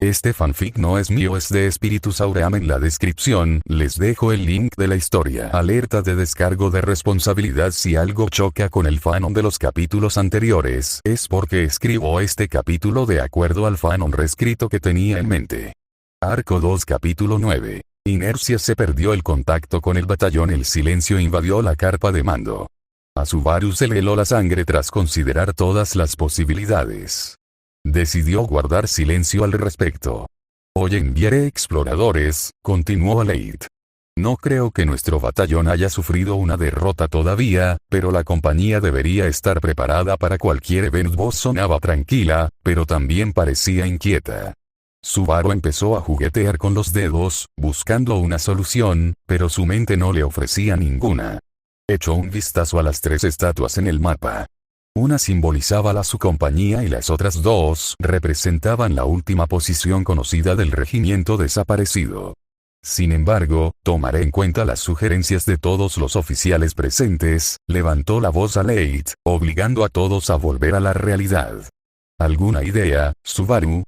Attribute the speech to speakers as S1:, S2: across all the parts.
S1: Este fanfic no es mío, es de Espíritus Auream. En la descripción les dejo el link de la historia. Alerta de descargo de responsabilidad: si algo choca con el fanon de los capítulos anteriores, es porque escribo este capítulo de acuerdo al fanon reescrito que tenía en mente. Arco 2, capítulo 9. Inercia. Se perdió el contacto con el batallón. El silencio invadió la carpa de mando. A Subaru se le heló la sangre tras considerar todas las posibilidades. Decidió guardar silencio al respecto. Hoy enviaré exploradores, continuó Aleid. No creo que nuestro batallón haya sufrido una derrota todavía, pero la compañía debería estar preparada para cualquier evento. Voz sonaba tranquila, pero también parecía inquieta. Subaru empezó a juguetear con los dedos, buscando una solución, pero su mente no le ofrecía ninguna. Echó un vistazo a las 3 estatuas en el mapa. Una simbolizaba su compañía y las otras 2 representaban la última posición conocida del regimiento desaparecido. Sin embargo, tomaré en cuenta las sugerencias de todos los oficiales presentes, levantó la voz Aleid, obligando a todos a volver a la realidad. ¿Alguna idea, Subaru?,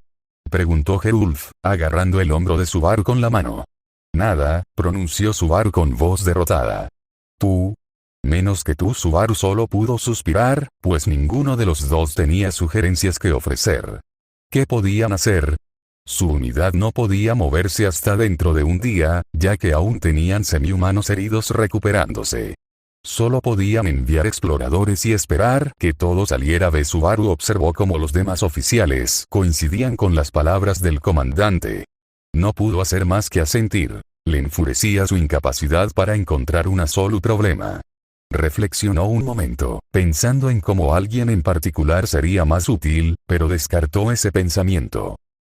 S1: preguntó Gerulf, agarrando el hombro de Subaru con la mano. Nada, pronunció Subaru con voz derrotada. ¿Tú? Menos que tú. Subaru solo pudo suspirar, pues ninguno de los dos tenía sugerencias que ofrecer. ¿Qué podían hacer? Su unidad no podía moverse hasta dentro de un día, ya que aún tenían semihumanos heridos recuperándose. Solo podían enviar exploradores y esperar que todo saliera bien. Subaru observó cómo los demás oficiales coincidían con las palabras del comandante. No pudo hacer más que asentir. Le enfurecía su incapacidad para encontrar una solución al problema. Reflexionó un momento, pensando en cómo alguien en particular sería más útil, pero descartó ese pensamiento.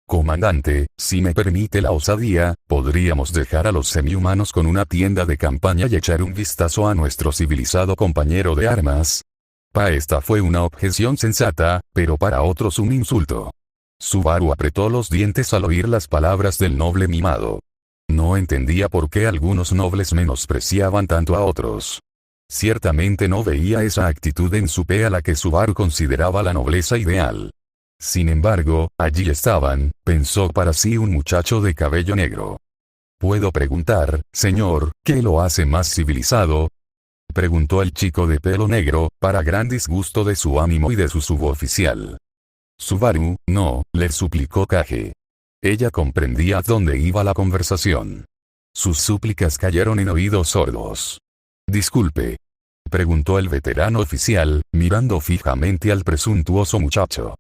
S1: Comandante, si me permite la osadía, podríamos dejar a los semihumanos con una tienda de campaña y echar un vistazo a nuestro civilizado compañero de armas. Esta fue una objeción sensata, pero para otros un insulto. Subaru apretó los dientes al oír las palabras del noble mimado. No entendía por qué algunos nobles menospreciaban tanto a otros. Ciertamente no veía esa actitud en su a la que Subaru consideraba la nobleza ideal. Sin embargo, allí estaban, pensó para sí un muchacho de cabello negro. ¿Puedo preguntar, señor, qué lo hace más civilizado?, preguntó el chico de pelo negro, para gran disgusto de su ánimo y de su suboficial. Subaru, no, le suplicó Kage. Ella comprendía a dónde iba la conversación. Sus súplicas cayeron en oídos sordos. Disculpe, preguntó el veterano oficial, mirando fijamente al presuntuoso muchacho.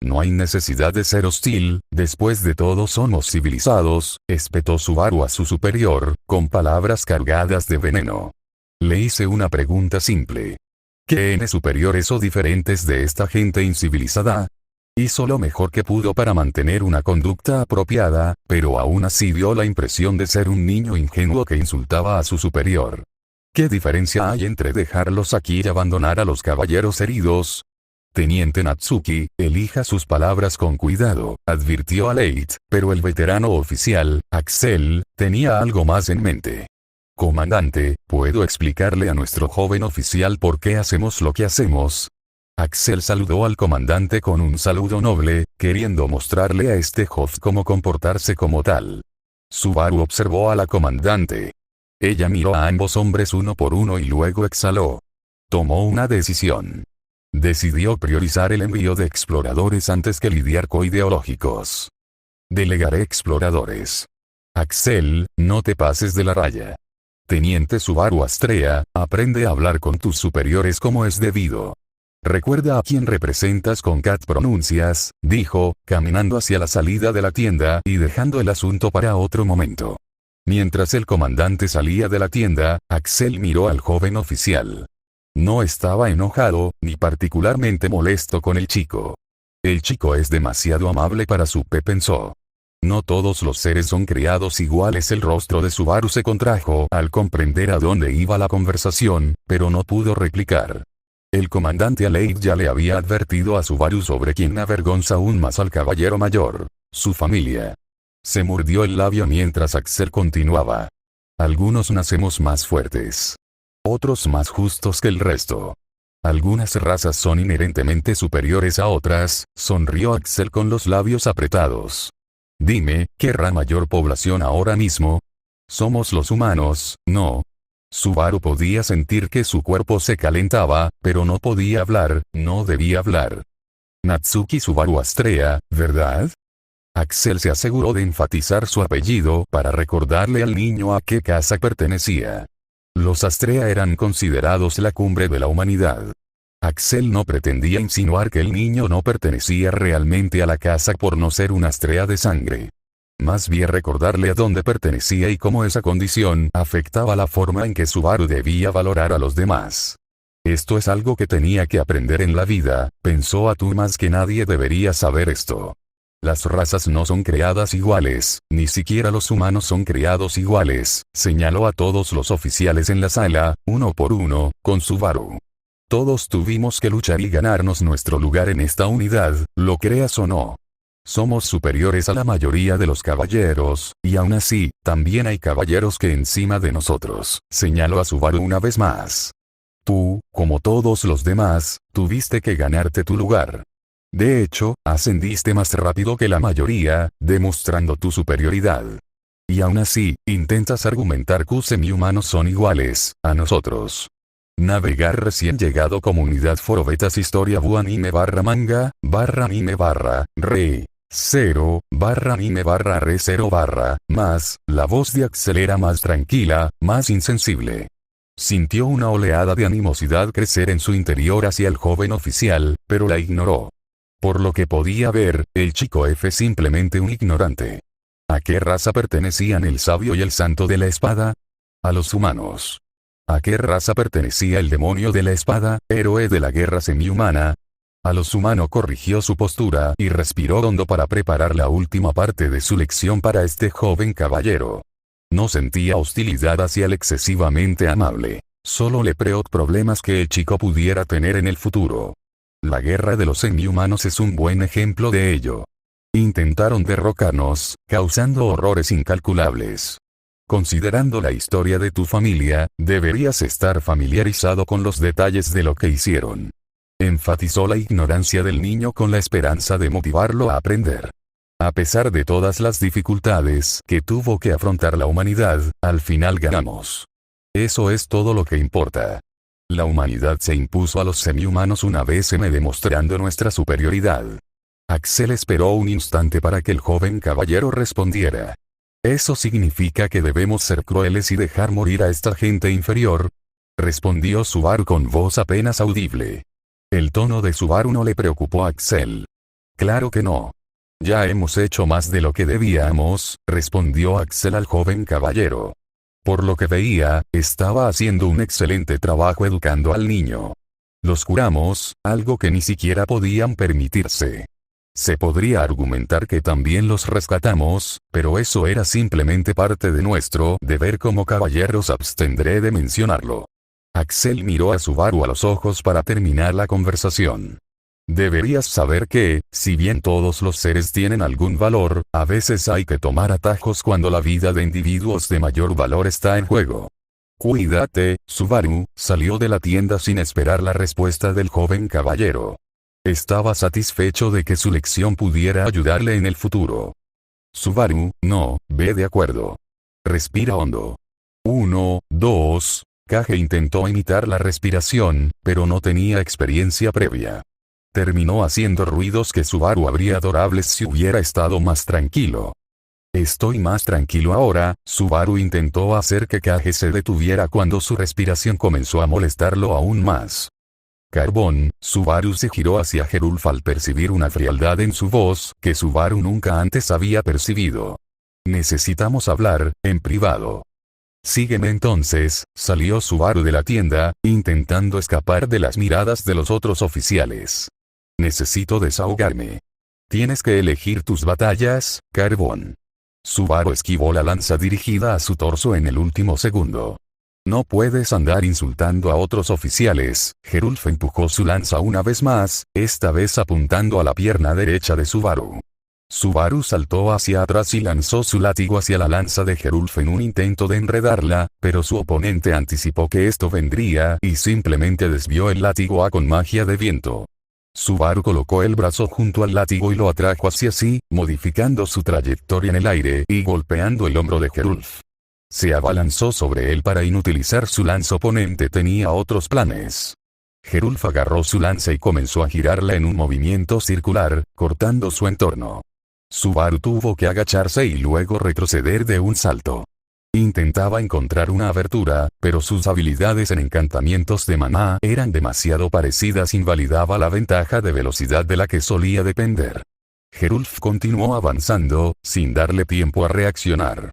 S1: No hay necesidad de ser hostil, después de todo somos civilizados, espetó Subaru a su superior, con palabras cargadas de veneno. Le hice una pregunta simple. ¿Qué N superiores o diferentes de esta gente incivilizada? Hizo lo mejor que pudo para mantener una conducta apropiada, pero aún así dio la impresión de ser un niño ingenuo que insultaba a su superior. ¿Qué diferencia hay entre dejarlos aquí y abandonar a los caballeros heridos? Teniente Natsuki, elija sus palabras con cuidado, advirtió Aleid, pero el veterano oficial, Axel, tenía algo más en mente. Comandante, ¿puedo explicarle a nuestro joven oficial por qué hacemos lo que hacemos? Axel saludó al comandante con un saludo noble, queriendo mostrarle a este joven cómo comportarse como tal. Subaru observó a la comandante. Ella miró a ambos hombres uno por uno y luego exhaló. Tomó una decisión. Decidió priorizar el envío de exploradores antes que lidiar con ideológicos. Delegaré exploradores. Axel, no te pases de la raya. Teniente Subaru Astrea, aprende a hablar con tus superiores como es debido. Recuerda a quién representas con Cat pronuncias, dijo, caminando hacia la salida de la tienda y dejando el asunto para otro momento. Mientras el comandante salía de la tienda, Axel miró al joven oficial. No estaba enojado, ni particularmente molesto con el chico. El chico es demasiado amable para su pensó. No todos los seres son creados iguales. El rostro de Subaru se contrajo al comprender a dónde iba la conversación, pero no pudo replicar. El comandante Aleid ya le había advertido a Subaru sobre quien avergonza aún más al caballero mayor, su familia. Se mordió el labio mientras Axel continuaba. Algunos nacemos más fuertes. Otros más justos que el resto. Algunas razas son inherentemente superiores a otras, sonrió Axel con los labios apretados. Dime, ¿querrá mayor población ahora mismo? Somos los humanos, ¿no? Subaru podía sentir que su cuerpo se calentaba, pero no podía hablar, no debía hablar. Natsuki Subaru Astrea, ¿verdad? Axel se aseguró de enfatizar su apellido para recordarle al niño a qué casa pertenecía. Los Astrea eran considerados la cumbre de la humanidad. Axel no pretendía insinuar que el niño no pertenecía realmente a la casa por no ser un Astrea de sangre. Más bien recordarle a dónde pertenecía y cómo esa condición afectaba la forma en que Subaru debía valorar a los demás. Esto es algo que tenía que aprender en la vida, pensó Atu, más que nadie debería saber esto. Las razas no son creadas iguales, ni siquiera los humanos son creados iguales, señaló a todos los oficiales en la sala, uno por uno, con Subaru. Todos tuvimos que luchar y ganarnos nuestro lugar en esta unidad, lo creas o no. Somos superiores a la mayoría de los caballeros, y aún así, también hay caballeros que encima de nosotros, señaló a Subaru una vez más. Tú, como todos los demás, tuviste que ganarte tu lugar. De hecho, ascendiste más rápido que la mayoría, demostrando tu superioridad. Y aún así, intentas argumentar que semi-humanos son iguales a nosotros. Navegar recién llegado comunidad Forobetas historia bu anime /manga, /anime /re. 0, /anime /re 0 más, la voz de Axel era más tranquila, más insensible. Sintió una oleada de animosidad crecer en su interior hacia el joven oficial, pero la ignoró. Por lo que podía ver, el chico F simplemente un ignorante. ¿A qué raza pertenecían el sabio y el santo de la espada? A los humanos. ¿A qué raza pertenecía el demonio de la espada, héroe de la guerra semihumana? A los humanos. Corrigió su postura y respiró hondo para preparar la última parte de su lección para este joven caballero. No sentía hostilidad hacia el excesivamente amable. Solo le creó problemas que el chico pudiera tener en el futuro. La guerra de los semi-humanos es un buen ejemplo de ello. Intentaron derrocarnos, causando horrores incalculables. Considerando la historia de tu familia, deberías estar familiarizado con los detalles de lo que hicieron. Enfatizó la ignorancia del niño con la esperanza de motivarlo a aprender. A pesar de todas las dificultades que tuvo que afrontar la humanidad, al final ganamos. Eso es todo lo que importa. La humanidad se impuso a los semi-humanos una vez demostrando nuestra superioridad. Axel esperó un instante para que el joven caballero respondiera. ¿Eso significa que debemos ser crueles y dejar morir a esta gente inferior? Respondió Subaru con voz apenas audible. El tono de Subaru no le preocupó a Axel. Claro que no. Ya hemos hecho más de lo que debíamos, respondió Axel al joven caballero. Por lo que veía, estaba haciendo un excelente trabajo educando al niño. Los curamos, algo que ni siquiera podían permitirse. Se podría argumentar que también los rescatamos, pero eso era simplemente parte de nuestro deber como caballeros. Abstendré de mencionarlo. Axel miró a Subaru a los ojos para terminar la conversación. Deberías saber que, si bien todos los seres tienen algún valor, a veces hay que tomar atajos cuando la vida de individuos de mayor valor está en juego. Cuídate, Subaru, salió de la tienda sin esperar la respuesta del joven caballero. Estaba satisfecho de que su lección pudiera ayudarle en el futuro. Subaru, no, ve de acuerdo. Respira hondo. 1, 2, Kage intentó imitar la respiración, pero no tenía experiencia previa. Terminó haciendo ruidos que Subaru habría adorables si hubiera estado más tranquilo. Estoy más tranquilo ahora. Subaru intentó hacer que Kage se detuviera cuando su respiración comenzó a molestarlo aún más. Carbón. Subaru se giró hacia Gerulf al percibir una frialdad en su voz que Subaru nunca antes había percibido. Necesitamos hablar, en privado. Sígueme entonces, salió Subaru de la tienda, intentando escapar de las miradas de los otros oficiales. Necesito desahogarme. Tienes que elegir tus batallas, Carbón. Subaru esquivó la lanza dirigida a su torso en el último segundo. No puedes andar insultando a otros oficiales. Gerulf empujó su lanza una vez más, esta vez apuntando a la pierna derecha de Subaru. Subaru saltó hacia atrás y lanzó su látigo hacia la lanza de Gerulf en un intento de enredarla, pero su oponente anticipó que esto vendría y simplemente desvió el látigo con magia de viento. Subaru colocó el brazo junto al látigo y lo atrajo hacia sí, modificando su trayectoria en el aire y golpeando el hombro de Gerulf. Se abalanzó sobre él para inutilizar su lanza. Oponente tenía otros planes. Gerulf agarró su lanza y comenzó a girarla en un movimiento circular, cortando su entorno. Subaru tuvo que agacharse y luego retroceder de un salto. Intentaba encontrar una abertura, pero sus habilidades en encantamientos de maná eran demasiado parecidas. Invalidaba la ventaja de velocidad de la que solía depender. Gerulf continuó avanzando, sin darle tiempo a reaccionar.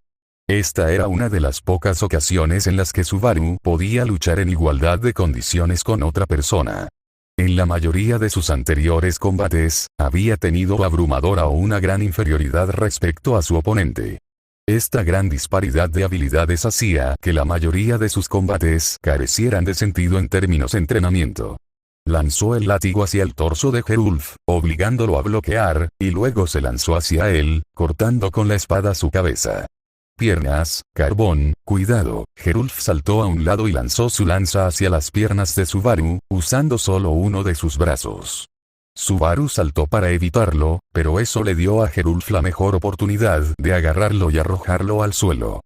S1: Esta era una de las pocas ocasiones en las que Subaru podía luchar en igualdad de condiciones con otra persona. En la mayoría de sus anteriores combates, había tenido abrumadora o una gran inferioridad respecto a su oponente. Esta gran disparidad de habilidades hacía que la mayoría de sus combates carecieran de sentido en términos de entrenamiento. Lanzó el látigo hacia el torso de Gerulf, obligándolo a bloquear, y luego se lanzó hacia él, cortando con la espada su cabeza. Piernas, carbón, cuidado. Gerulf saltó a un lado y lanzó su lanza hacia las piernas de Subaru, usando solo uno de sus brazos. Subaru saltó para evitarlo, pero eso le dio a Gerulf la mejor oportunidad de agarrarlo y arrojarlo al suelo.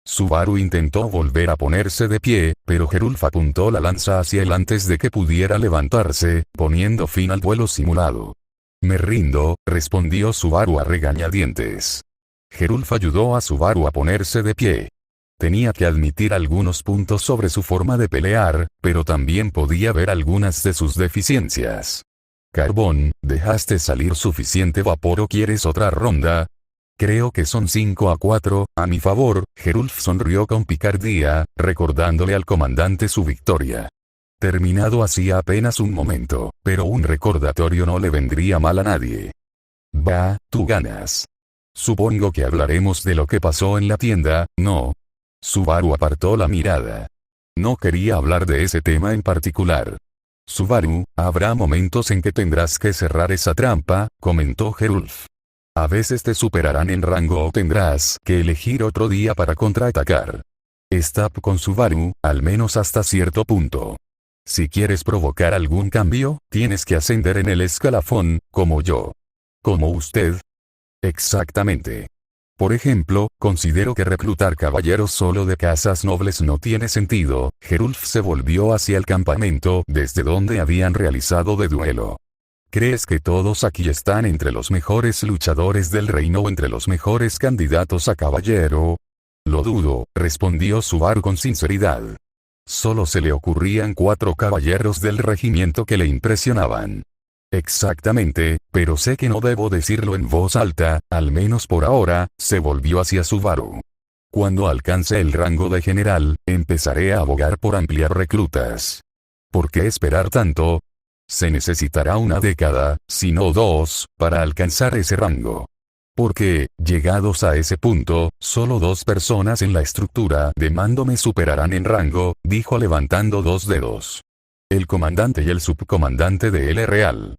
S1: Subaru intentó volver a ponerse de pie, pero Gerulf apuntó la lanza hacia él antes de que pudiera levantarse, poniendo fin al duelo simulado. Me rindo, respondió Subaru a regañadientes. Gerulf ayudó a Subaru a ponerse de pie. Tenía que admitir algunos puntos sobre su forma de pelear, pero también podía ver algunas de sus deficiencias. Carbón, ¿dejaste salir suficiente vapor o quieres otra ronda? Creo que son 5-4, a mi favor. Gerulf sonrió con picardía, recordándole al comandante su victoria. Terminado hacía apenas un momento, pero un recordatorio no le vendría mal a nadie. Va, tú ganas. Supongo que hablaremos de lo que pasó en la tienda, ¿no? Subaru apartó la mirada. No quería hablar de ese tema en particular. Subaru, habrá momentos en que tendrás que cerrar esa trampa, comentó Gerulf. A veces te superarán en rango o tendrás que elegir otro día para contraatacar. Está con Subaru, al menos hasta cierto punto. Si quieres provocar algún cambio, tienes que ascender en el escalafón, como yo. ¿Como usted? Exactamente. Por ejemplo, considero que reclutar caballeros solo de casas nobles no tiene sentido. Gerulf se volvió hacia el campamento desde donde habían realizado de duelo. ¿Crees que todos aquí están entre los mejores luchadores del reino o entre los mejores candidatos a caballero? Lo dudo, respondió Subaru con sinceridad. Solo se le ocurrían 4 caballeros del regimiento que le impresionaban. Exactamente, pero sé que no debo decirlo en voz alta, al menos por ahora. Se volvió hacia Subaru. Cuando alcance el rango de general, empezaré a abogar por ampliar reclutas. ¿Por qué esperar tanto? Se necesitará una década, si no 2, para alcanzar ese rango. Porque, llegados a ese punto, solo 2 personas en la estructura de mando me superarán en rango, dijo levantando 2 dedos. El comandante y el subcomandante de L Real.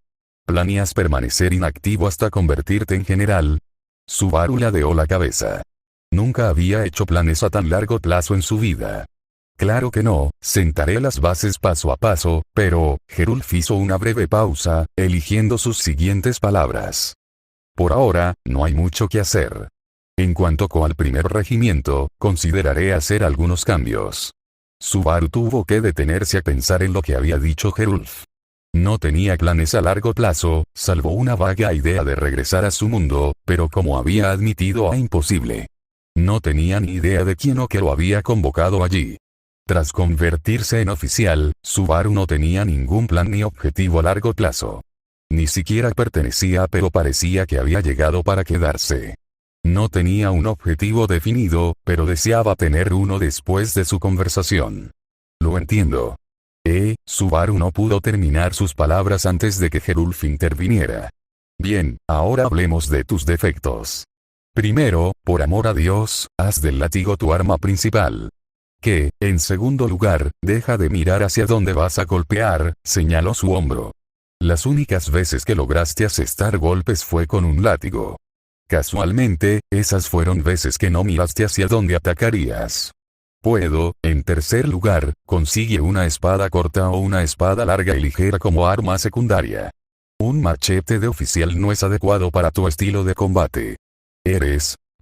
S1: ¿Planeas permanecer inactivo hasta convertirte en general? Subaru ladeó la cabeza. Nunca había hecho planes a tan largo plazo en su vida. Claro que no, sentaré las bases paso a paso, pero, Gerulf hizo una breve pausa, eligiendo sus siguientes palabras. Por ahora, no hay mucho que hacer. En cuanto al primer regimiento, consideraré hacer algunos cambios. Subaru tuvo que detenerse a pensar en lo que había dicho Gerulf. No tenía planes a largo plazo, salvo una vaga idea de regresar a su mundo, pero como había admitido era imposible. No tenía ni idea de quién o qué lo había convocado allí. Tras convertirse en oficial, Subaru no tenía ningún plan ni objetivo a largo plazo. Ni siquiera pertenecía, pero parecía que había llegado para quedarse. No tenía un objetivo definido, pero deseaba tener uno después de su conversación. Lo entiendo. Subaru no pudo terminar sus palabras antes de que Gerulf interviniera. Bien, ahora hablemos de tus defectos. Primero, por amor a Dios, haz del látigo tu arma principal. Que, en segundo lugar, deja de mirar hacia dónde vas a golpear, señaló su hombro. Las únicas veces que lograste asestar golpes fue con un látigo. Casualmente, esas fueron veces que no miraste hacia dónde atacarías. En tercer lugar, consigue una espada corta o una espada larga y ligera como arma secundaria. Un machete de oficial no es adecuado para tu estilo de combate.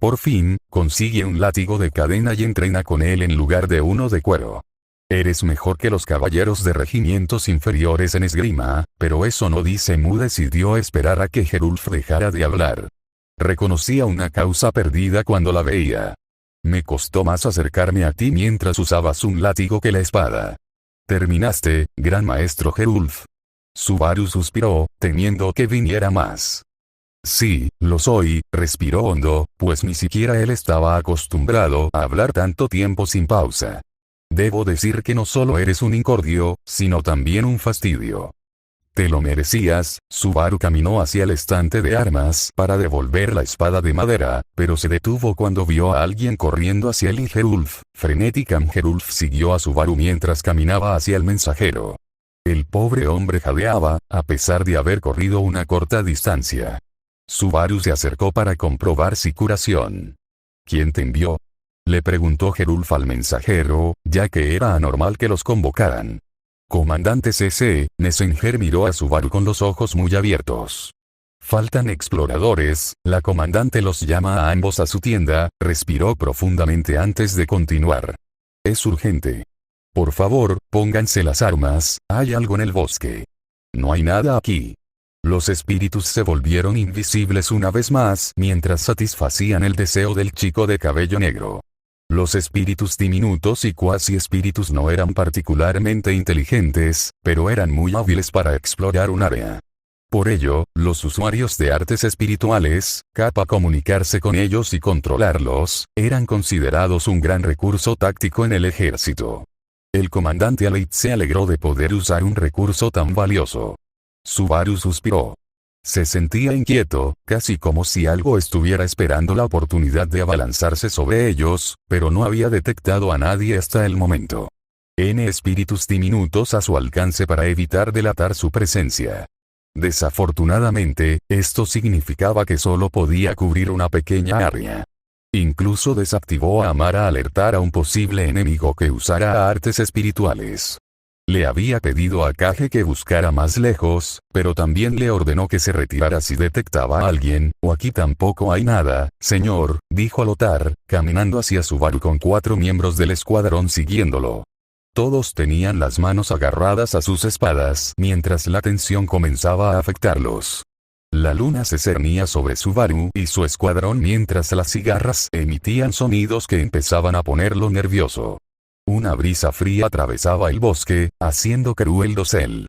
S1: Por fin, consigue un látigo de cadena y entrena con él en lugar de uno de cuero. Eres mejor que los caballeros de regimientos inferiores en esgrima, pero eso no dice. Mu decidió esperar a que Gerulf dejara de hablar. Reconocía una causa perdida cuando la veía. Me costó más acercarme a ti mientras usabas un látigo que la espada. ¿Terminaste, gran maestro Gerulf? Subaru suspiró, temiendo que viniera más. Sí, lo soy, respiró hondo, pues ni siquiera él estaba acostumbrado a hablar tanto tiempo sin pausa. Debo decir que no solo eres un incordio, sino también un fastidio. Te lo merecías. Subaru caminó hacia el estante de armas para devolver la espada de madera, pero se detuvo cuando vio a alguien corriendo hacia él y Gerulf, frenética. Gerulf siguió a Subaru mientras caminaba hacia el mensajero. El pobre hombre jadeaba, a pesar de haber corrido una corta distancia. Subaru se acercó para comprobar su curación. ¿Quién te envió?, le preguntó Gerulf al mensajero, ya que era anormal que los convocaran. Comandante CC, Messenger miró a Subaru con los ojos muy abiertos. Faltan exploradores, la comandante los llama a ambos a su tienda. Respiró profundamente antes de continuar. Es urgente. Por favor, pónganse las armas, hay algo en el bosque. No hay nada aquí. Los espíritus se volvieron invisibles una vez más mientras satisfacían el deseo del chico de cabello negro. Los espíritus diminutos y cuasi espíritus no eran particularmente inteligentes, pero eran muy hábiles para explorar un área. Por ello, los usuarios de artes espirituales, capaz de comunicarse con ellos y controlarlos, eran considerados un gran recurso táctico en el ejército. El comandante Aleit se alegró de poder usar un recurso tan valioso. Subaru suspiró. Se sentía inquieto, casi como si algo estuviera esperando la oportunidad de abalanzarse sobre ellos, pero no había detectado a nadie hasta el momento. N espíritus diminutos a su alcance para evitar delatar su presencia. Desafortunadamente, esto significaba que solo podía cubrir una pequeña área. Incluso desactivó a Amara alertar a un posible enemigo que usara artes espirituales. Le había pedido a Kage que buscara más lejos, pero también le ordenó que se retirara si detectaba a alguien. O aquí tampoco hay nada, señor, dijo Lothar, caminando hacia Subaru con 4 miembros del escuadrón siguiéndolo. Todos tenían las manos agarradas a sus espadas mientras la tensión comenzaba a afectarlos. La luna se cernía sobre Subaru y su escuadrón mientras las cigarras emitían sonidos que empezaban a ponerlo nervioso. Una brisa fría atravesaba el bosque, haciendo cruel dosel.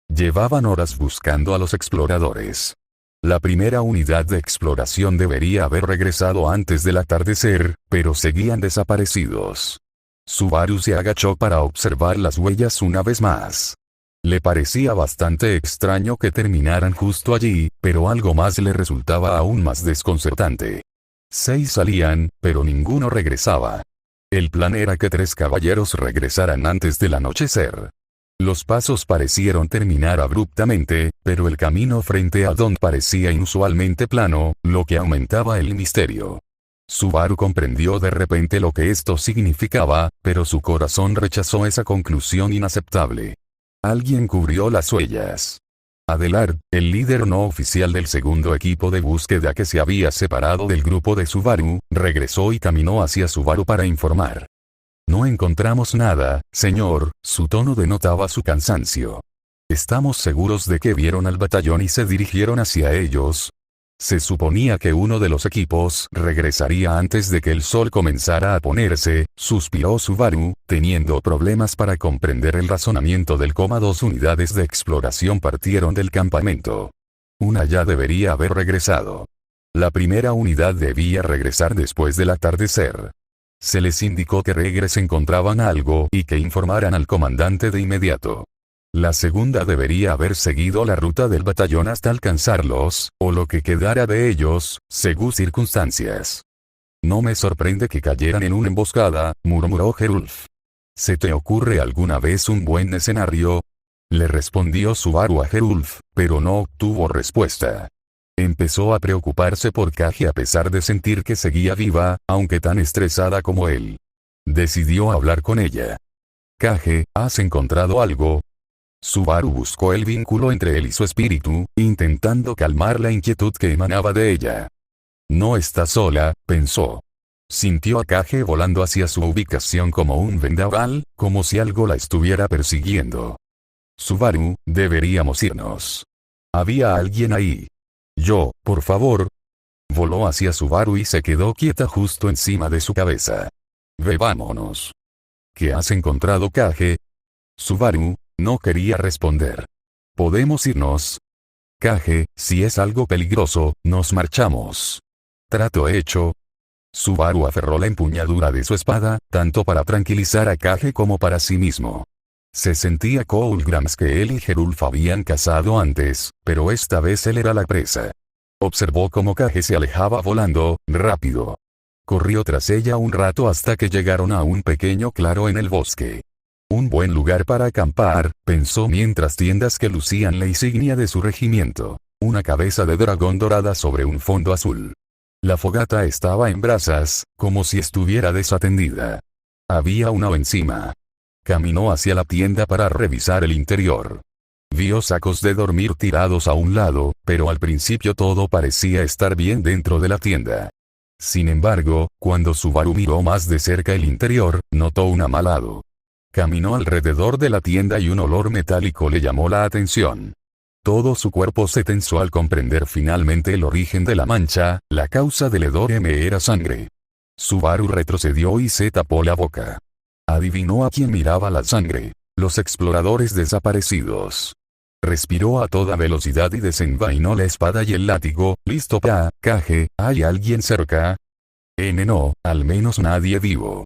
S1: Llevaban horas buscando a los exploradores. La primera unidad de exploración debería haber regresado antes del atardecer, pero seguían desaparecidos. Subaru se agachó para observar las huellas una vez más. Le parecía bastante extraño que terminaran justo allí, pero algo más le resultaba aún más desconcertante. 6 salían, pero ninguno regresaba. El plan era que 3 caballeros regresaran antes del anochecer. Los pasos parecieron terminar abruptamente, pero el camino frente a Don parecía inusualmente plano, lo que aumentaba el misterio. Subaru comprendió de repente lo que esto significaba, pero su corazón rechazó esa conclusión inaceptable. Alguien cubrió las huellas. Adelard, el líder no oficial del segundo equipo de búsqueda que se había separado del grupo de Subaru, regresó y caminó hacia Subaru para informar. No encontramos nada, señor. Su tono denotaba su cansancio. Estamos seguros de que vieron al batallón y se dirigieron hacia ellos. Se suponía que uno de los equipos regresaría antes de que el sol comenzara a ponerse, suspiró Subaru, teniendo problemas para comprender el razonamiento del coma. 2 unidades de exploración partieron del campamento. Una ya debería haber regresado. La primera unidad debía regresar después del atardecer. Se les indicó que Regres encontraban algo y que informaran al comandante de inmediato. La segunda debería haber seguido la ruta del batallón hasta alcanzarlos, o lo que quedara de ellos, según circunstancias. No me sorprende que cayeran en una emboscada, murmuró Gerulf. ¿Se te ocurre alguna vez un buen escenario? Le respondió Subaru a Gerulf, pero no obtuvo respuesta. Empezó a preocuparse por Kage a pesar de sentir que seguía viva, aunque tan estresada como él. Decidió hablar con ella. Kage, ¿has encontrado algo? Subaru buscó el vínculo entre él y su espíritu, intentando calmar la inquietud que emanaba de ella. No está sola, pensó. Sintió a Kage volando hacia su ubicación como un vendaval, como si algo la estuviera persiguiendo. Subaru, deberíamos irnos. Había alguien ahí. Yo, por favor. Voló hacia Subaru y se quedó quieta justo encima de su cabeza. Vámonos. ¿Qué has encontrado, Kage? Subaru, no quería responder. ¿Podemos irnos? Kage, si es algo peligroso, nos marchamos. Trato hecho. Subaru aferró la empuñadura de su espada, tanto para tranquilizar a Kage como para sí mismo. Se sentía Coulgrams que él y Gerulf habían cazado antes, pero esta vez él era la presa. Observó cómo Kage se alejaba volando, rápido. Corrió tras ella un rato hasta que llegaron a un pequeño claro en el bosque. Un buen lugar para acampar, pensó mientras tiendas que lucían la insignia de su regimiento. Una cabeza de dragón dorada sobre un fondo azul. La fogata estaba en brasas, como si estuviera desatendida. Había una encima. Caminó hacia la tienda para revisar el interior. Vio sacos de dormir tirados a un lado, pero al principio todo parecía estar bien dentro de la tienda. Sin embargo, cuando Subaru miró más de cerca el interior, notó un amalado. Caminó alrededor de la tienda y un olor metálico le llamó la atención. Todo su cuerpo se tensó al comprender finalmente el origen de la mancha, la causa del hedor era sangre. Subaru retrocedió y se tapó la boca. Adivinó a quién miraba la sangre. Los exploradores desaparecidos. Respiró a toda velocidad y desenvainó la espada y el látigo, listo para, Kage, ¿hay alguien cerca? No, al menos nadie vivo.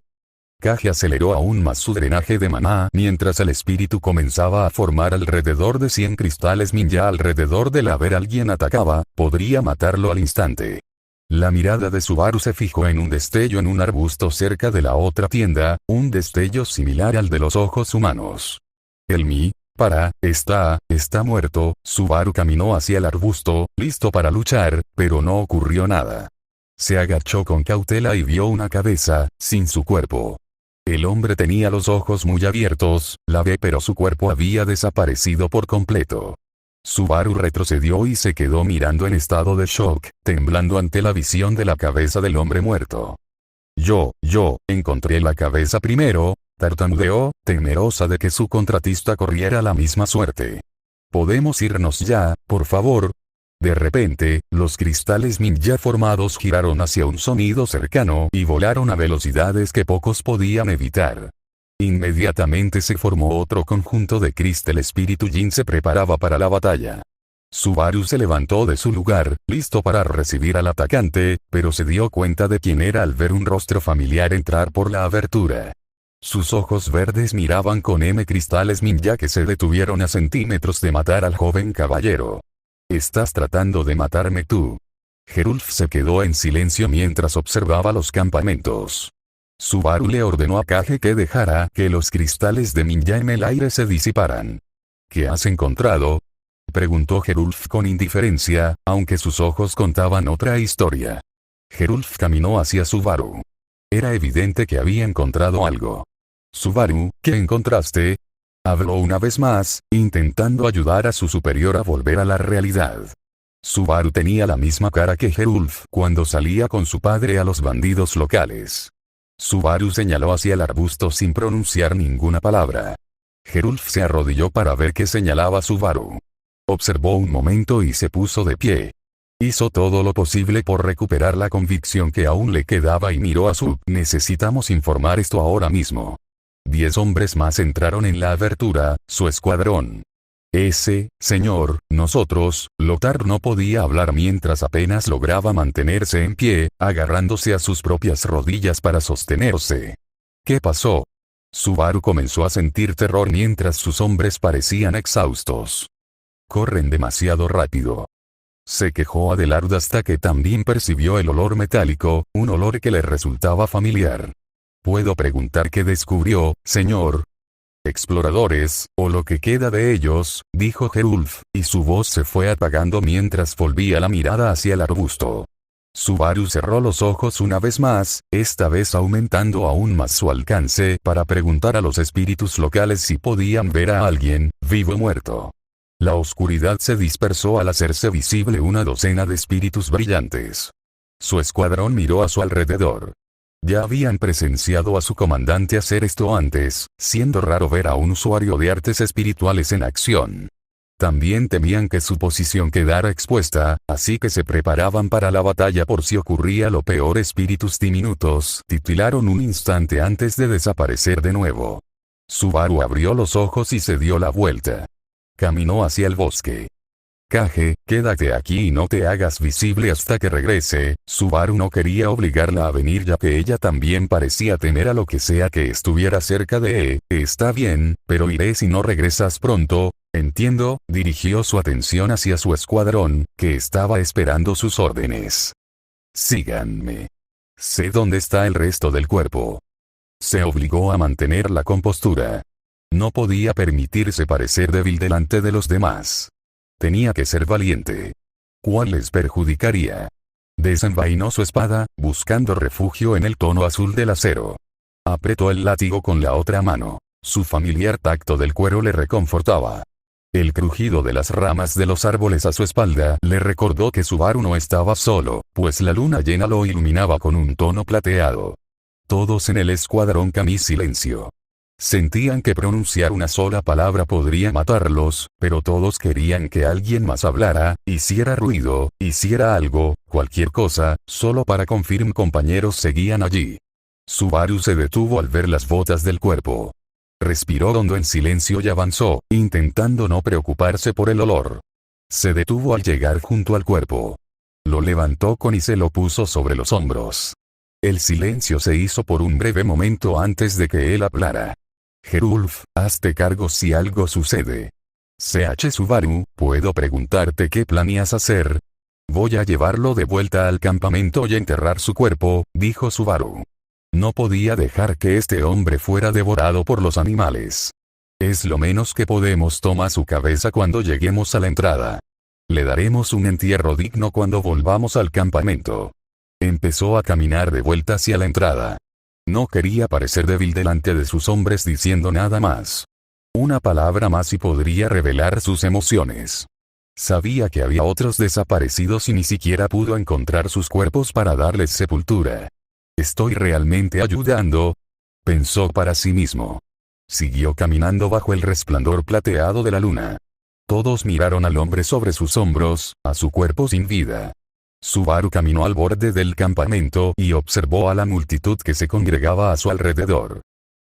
S1: Kage aceleró aún más su drenaje de maná mientras el espíritu comenzaba a formar alrededor de 100 cristales ninja alrededor de él. A ver alguien atacaba, podría matarlo al instante. La mirada de Subaru se fijó en un destello en un arbusto cerca de la otra tienda, un destello similar al de los ojos humanos. Está muerto. Subaru caminó hacia el arbusto, listo para luchar, pero no ocurrió nada. Se agachó con cautela y vio una cabeza, sin su cuerpo. El hombre tenía los ojos muy abiertos, pero su cuerpo había desaparecido por completo. Subaru retrocedió y se quedó mirando en estado de shock, temblando ante la visión de la cabeza del hombre muerto. Yo, encontré la cabeza primero, tartamudeó, temerosa de que su contratista corriera la misma suerte. ¿Podemos irnos ya, por favor? De repente, los cristales ninja formados giraron hacia un sonido cercano y volaron a velocidades que pocos podían evitar. Inmediatamente se formó otro conjunto de cristal. Espíritu Jin se preparaba para la batalla. Subaru se levantó de su lugar, listo para recibir al atacante, pero se dio cuenta de quién era al ver un rostro familiar entrar por la abertura. Sus ojos verdes miraban con cristales ninja que se detuvieron a centímetros de matar al joven caballero. ¿Estás tratando de matarme tú? Gerulf se quedó en silencio mientras observaba los campamentos. Subaru le ordenó a Kage que dejara que los cristales de ninja en el aire se disiparan. ¿Qué has encontrado? Preguntó Gerulf con indiferencia, aunque sus ojos contaban otra historia. Gerulf caminó hacia Subaru. Era evidente que había encontrado algo. Subaru, ¿qué encontraste? Habló una vez más, intentando ayudar a su superior a volver a la realidad. Subaru tenía la misma cara que Gerulf cuando salía con su padre a los bandidos locales. Subaru señaló hacia el arbusto sin pronunciar ninguna palabra. Gerulf se arrodilló para ver qué señalaba Subaru. Observó un momento y se puso de pie. Hizo todo lo posible por recuperar la convicción que aún le quedaba y miró a Sub. Necesitamos informar esto ahora mismo. 10 hombres más entraron en la abertura, su escuadrón. Señor, nosotros, Lothar no podía hablar mientras apenas lograba mantenerse en pie, agarrándose a sus propias rodillas para sostenerse. ¿Qué pasó? Subaru comenzó a sentir terror mientras sus hombres parecían exhaustos. Corren demasiado rápido. Se quejó Adelard hasta que también percibió el olor metálico, un olor que le resultaba familiar. ¿Puedo preguntar qué descubrió, señor? Exploradores, o lo que queda de ellos, dijo Gerulf, y su voz se fue apagando mientras volvía la mirada hacia el arbusto. Subaru cerró los ojos una vez más, esta vez aumentando aún más su alcance para preguntar a los espíritus locales si podían ver a alguien, vivo o muerto. La oscuridad se dispersó al hacerse visible una docena de espíritus brillantes. Su escuadrón miró a su alrededor. Ya habían presenciado a su comandante hacer esto antes, siendo raro ver a un usuario de artes espirituales en acción. También temían que su posición quedara expuesta, así que se preparaban para la batalla por si ocurría lo peor. Espíritus diminutos titilaron un instante antes de desaparecer de nuevo. Subaru abrió los ojos y se dio la vuelta. Caminó hacia el bosque. Kage, quédate aquí y no te hagas visible hasta que regrese. Subaru no quería obligarla a venir ya que ella también parecía temer a lo que sea que estuviera cerca de Está bien, pero iré si no regresas pronto. Entiendo, dirigió su atención hacia su escuadrón, que estaba esperando sus órdenes. Síganme. Sé dónde está el resto del cuerpo. Se obligó a mantener la compostura. No podía permitirse parecer débil delante de los demás. Tenía que ser valiente. ¿Cuál les perjudicaría? Desenvainó su espada, buscando refugio en el tono azul del acero. Apretó el látigo con la otra mano. Su familiar tacto del cuero le reconfortaba. El crujido de las ramas de los árboles a su espalda le recordó que Subaru no estaba solo, pues la luna llena lo iluminaba con un tono plateado. Todos en el escuadrón camí silencio. Sentían que pronunciar una sola palabra podría matarlos, pero todos querían que alguien más hablara, hiciera ruido, hiciera algo, cualquier cosa, solo para confirmar. Compañeros seguían allí. Subaru se detuvo al ver las botas del cuerpo. Respiró hondo en silencio y avanzó, intentando no preocuparse por el olor. Se detuvo al llegar junto al cuerpo. Lo levantó y se lo puso sobre los hombros. El silencio se hizo por un breve momento antes de que él hablara. Gerulf, hazte cargo si algo sucede. CH Subaru, ¿puedo preguntarte qué planeas hacer? Voy a llevarlo de vuelta al campamento y enterrar su cuerpo, dijo Subaru. No podía dejar que este hombre fuera devorado por los animales. Es lo menos que podemos. Toma su cabeza cuando lleguemos a la entrada. Le daremos un entierro digno cuando volvamos al campamento. Empezó a caminar de vuelta hacia la entrada. No quería parecer débil delante de sus hombres diciendo nada más. Una palabra más y podría revelar sus emociones. Sabía que había otros desaparecidos y ni siquiera pudo encontrar sus cuerpos para darles sepultura. ¿Estoy realmente ayudando?, pensó para sí mismo. Siguió caminando bajo el resplandor plateado de la luna. Todos miraron al hombre sobre sus hombros, a su cuerpo sin vida. Subaru caminó al borde del campamento y observó a la multitud que se congregaba a su alrededor.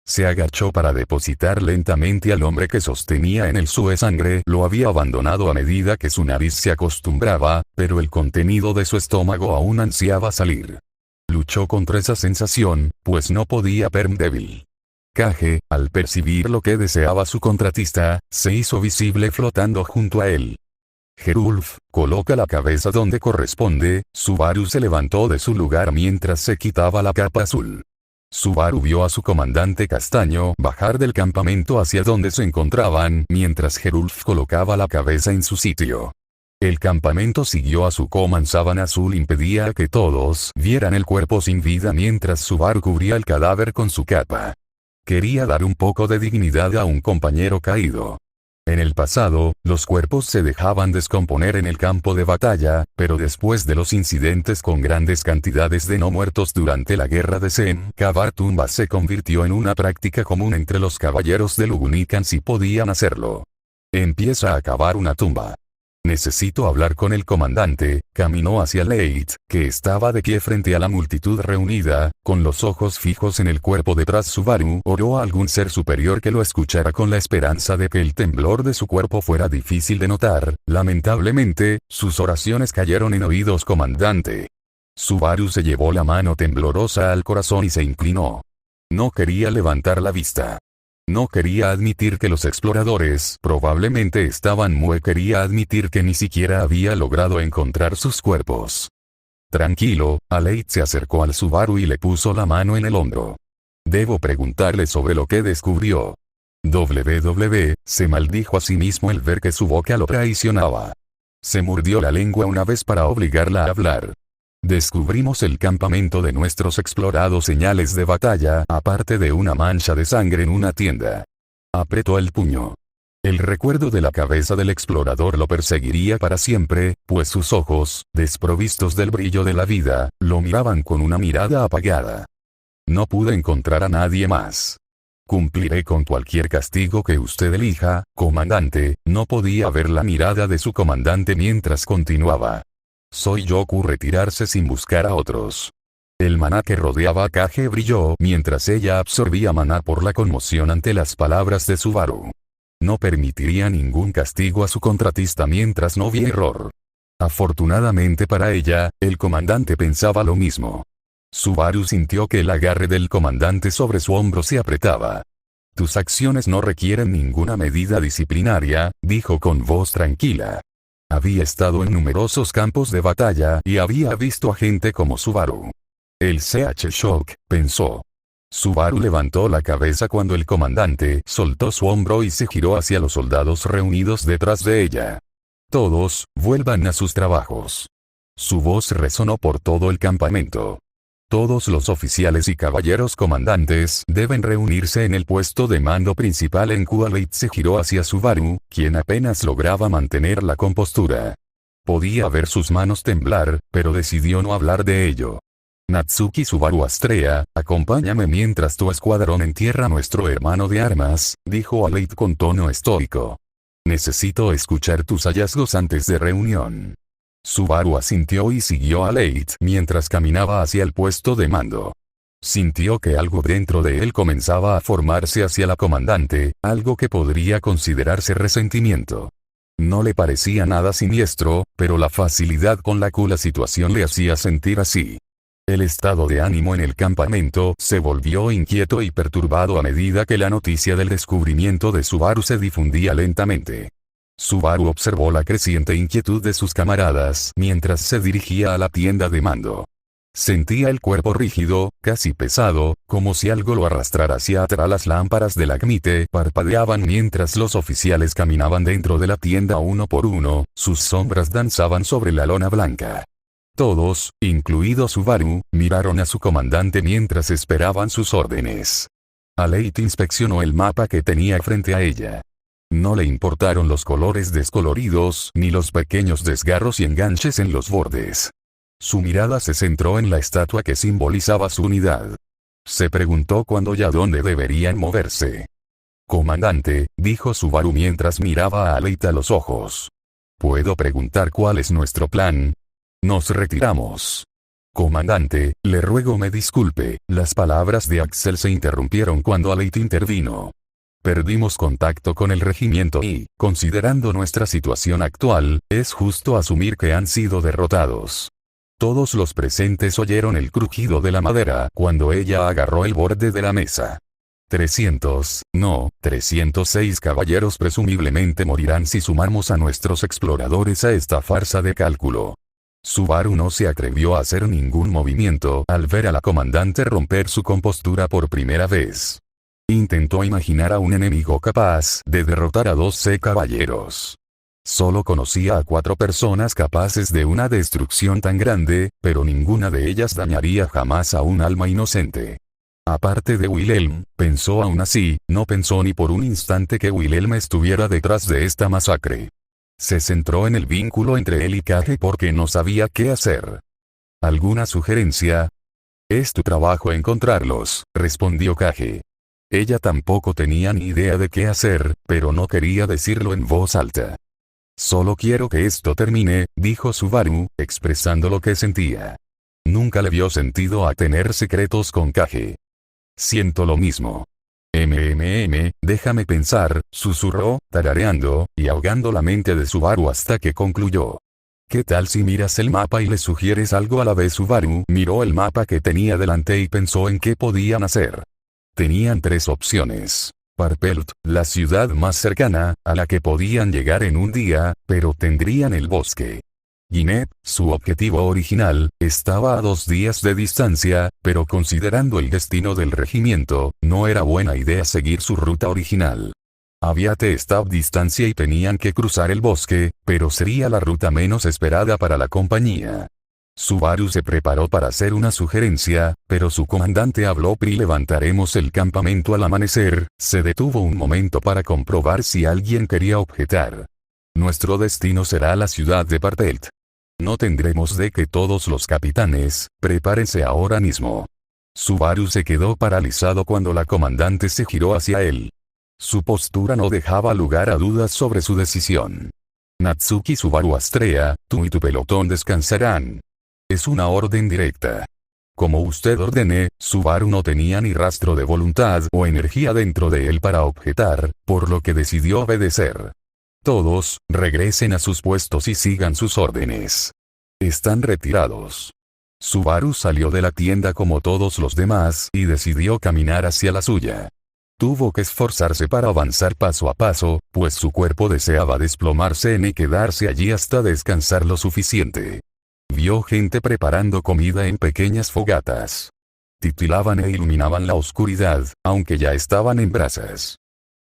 S1: Se agachó para depositar lentamente al hombre que sostenía en él su sangre. Lo había abandonado a medida que su nariz se acostumbraba, pero el contenido de su estómago aún ansiaba salir. Luchó contra esa sensación, pues no podía ver débil. Kage, al percibir lo que deseaba su contratista, se hizo visible flotando junto a él. Gerulf, coloca la cabeza donde corresponde. Subaru se levantó de su lugar mientras se quitaba la capa azul. Subaru vio a su comandante castaño bajar del campamento hacia donde se encontraban mientras Gerulf colocaba la cabeza en su sitio. El campamento siguió a su mansábana azul impedía que todos vieran el cuerpo sin vida mientras Subaru cubría el cadáver con su capa. Quería dar un poco de dignidad a un compañero caído. En el pasado, los cuerpos se dejaban descomponer en el campo de batalla, pero después de los incidentes con grandes cantidades de no muertos durante la guerra de Sem, cavar tumbas se convirtió en una práctica común entre los caballeros de Lugunican si podían hacerlo. Empieza a cavar una tumba. Necesito hablar con el comandante. Caminó hacia Leit, que estaba de pie frente a la multitud reunida, con los ojos fijos en el cuerpo detrás. Subaru oró a algún ser superior que lo escuchara con la esperanza de que el temblor de su cuerpo fuera difícil de notar. Lamentablemente, sus oraciones cayeron en oídos comandante. Subaru se llevó la mano temblorosa al corazón y se inclinó. No quería levantar la vista. No quería admitir que los exploradores probablemente estaban muertos. Quería admitir que ni siquiera había logrado encontrar sus cuerpos. Tranquilo, Aleit se acercó al Subaru y le puso la mano en el hombro. Debo preguntarle sobre lo que descubrió. Se maldijo a sí mismo al ver que su boca lo traicionaba. Se mordió la lengua una vez para obligarla a hablar. Descubrimos el campamento de nuestros explorados señales de batalla, aparte de una mancha de sangre en una tienda. Apretó el puño. El recuerdo de la cabeza del explorador lo perseguiría para siempre, pues sus ojos, desprovistos del brillo de la vida, lo miraban con una mirada apagada. No pude encontrar a nadie más. Cumpliré con cualquier castigo que usted elija, comandante. No podía ver la mirada de su comandante mientras continuaba. Soy Yoku retirarse sin buscar a otros. El maná que rodeaba a Kage brilló mientras ella absorbía maná por la conmoción ante las palabras de Subaru. No permitiría ningún castigo a su contratista mientras no vi error. Afortunadamente para ella, el comandante pensaba lo mismo. Subaru sintió que el agarre del comandante sobre su hombro se apretaba. Tus acciones no requieren ninguna medida disciplinaria, dijo con voz tranquila. Había estado en numerosos campos de batalla y había visto a gente como Subaru. El CH Shock, pensó. Subaru levantó la cabeza cuando el comandante soltó su hombro y se giró hacia los soldados reunidos detrás de ella. Todos, vuelvan a sus trabajos. Su voz resonó por todo el campamento. Todos los oficiales y caballeros comandantes deben reunirse en el puesto de mando principal en Kuwait. Se giró hacia Subaru, quien apenas lograba mantener la compostura. Podía ver sus manos temblar, pero decidió no hablar de ello. Natsuki Subaru Astrea, acompáñame mientras tu escuadrón entierra a nuestro hermano de armas, dijo a Leit con tono estoico. Necesito escuchar tus hallazgos antes de reunión. Subaru asintió y siguió a Leit mientras caminaba hacia el puesto de mando. Sintió que algo dentro de él comenzaba a formarse hacia la comandante, algo que podría considerarse resentimiento. No le parecía nada siniestro, pero la facilidad con la que la situación le hacía sentir así. El estado de ánimo en el campamento se volvió inquieto y perturbado a medida que la noticia del descubrimiento de Subaru se difundía lentamente. Subaru observó la creciente inquietud de sus camaradas mientras se dirigía a la tienda de mando. Sentía el cuerpo rígido, casi pesado, como si algo lo arrastrara hacia atrás. Las lámparas del Acmite parpadeaban mientras los oficiales caminaban dentro de la tienda uno por uno, sus sombras danzaban sobre la lona blanca. Todos, incluido Subaru, miraron a su comandante mientras esperaban sus órdenes. Leit inspeccionó el mapa que tenía frente a ella. No le importaron los colores descoloridos ni los pequeños desgarros y enganches en los bordes. Su mirada se centró en la estatua que simbolizaba su unidad. Se preguntó cuándo y a dónde deberían moverse. Comandante, dijo Subaru mientras miraba a Leit a los ojos. ¿Puedo preguntar cuál es nuestro plan? Nos retiramos. Comandante, le ruego me disculpe. Las palabras de Axel se interrumpieron cuando Leit intervino. Perdimos contacto con el regimiento y, considerando nuestra situación actual, es justo asumir que han sido derrotados. Todos los presentes oyeron el crujido de la madera cuando ella agarró el borde de la mesa. 306 caballeros presumiblemente morirán si sumamos a nuestros exploradores a esta farsa de cálculo. Subaru no se atrevió a hacer ningún movimiento al ver a la comandante romper su compostura por primera vez. Intentó imaginar a un enemigo capaz de derrotar a 12 caballeros. Solo conocía a 4 personas capaces de una destrucción tan grande, pero ninguna de ellas dañaría jamás a un alma inocente. Aparte de Wilhelm, pensó aún así, no pensó ni por un instante que Wilhelm estuviera detrás de esta masacre. Se centró en el vínculo entre él y Kage porque no sabía qué hacer. ¿Alguna sugerencia? Es tu trabajo encontrarlos, respondió Kage. Ella tampoco tenía ni idea de qué hacer, pero no quería decirlo en voz alta. Solo quiero que esto termine, dijo Subaru, expresando lo que sentía. Nunca le vio sentido a tener secretos con Kage. Siento lo mismo. Déjame pensar, susurró, tarareando, y ahogando la mente de Subaru hasta que concluyó. ¿Qué tal si miras el mapa y le sugieres algo a la vez? Subaru miró el mapa que tenía delante y pensó en qué podían hacer. Tenían 3 opciones. Parpelt, la ciudad más cercana, a la que podían llegar en un día, pero tendrían el bosque. Gineb, su objetivo original, estaba a 2 días de distancia, pero considerando el destino del regimiento, no era buena idea seguir su ruta original. Aviate estaba a distancia y tenían que cruzar el bosque, pero sería la ruta menos esperada para la compañía. Subaru se preparó para hacer una sugerencia, pero su comandante habló. Levantaremos el campamento al amanecer. Se detuvo un momento para comprobar si alguien quería objetar. Nuestro destino será la ciudad de Parpelt. No tendremos de que todos los capitanes, prepárense ahora mismo. Subaru se quedó paralizado cuando la comandante se giró hacia él. Su postura no dejaba lugar a dudas sobre su decisión. Natsuki Subaru Astrea, tú y tu pelotón descansarán. Es una orden directa. Como usted ordene. Subaru no tenía ni rastro de voluntad o energía dentro de él para objetar, por lo que decidió obedecer. Todos, regresen a sus puestos y sigan sus órdenes. Están retirados. Subaru salió de la tienda como todos los demás y decidió caminar hacia la suya. Tuvo que esforzarse para avanzar paso a paso, pues su cuerpo deseaba desplomarse y quedarse allí hasta descansar lo suficiente. Vio gente preparando comida en pequeñas fogatas. Titilaban e iluminaban la oscuridad, aunque ya estaban en brasas.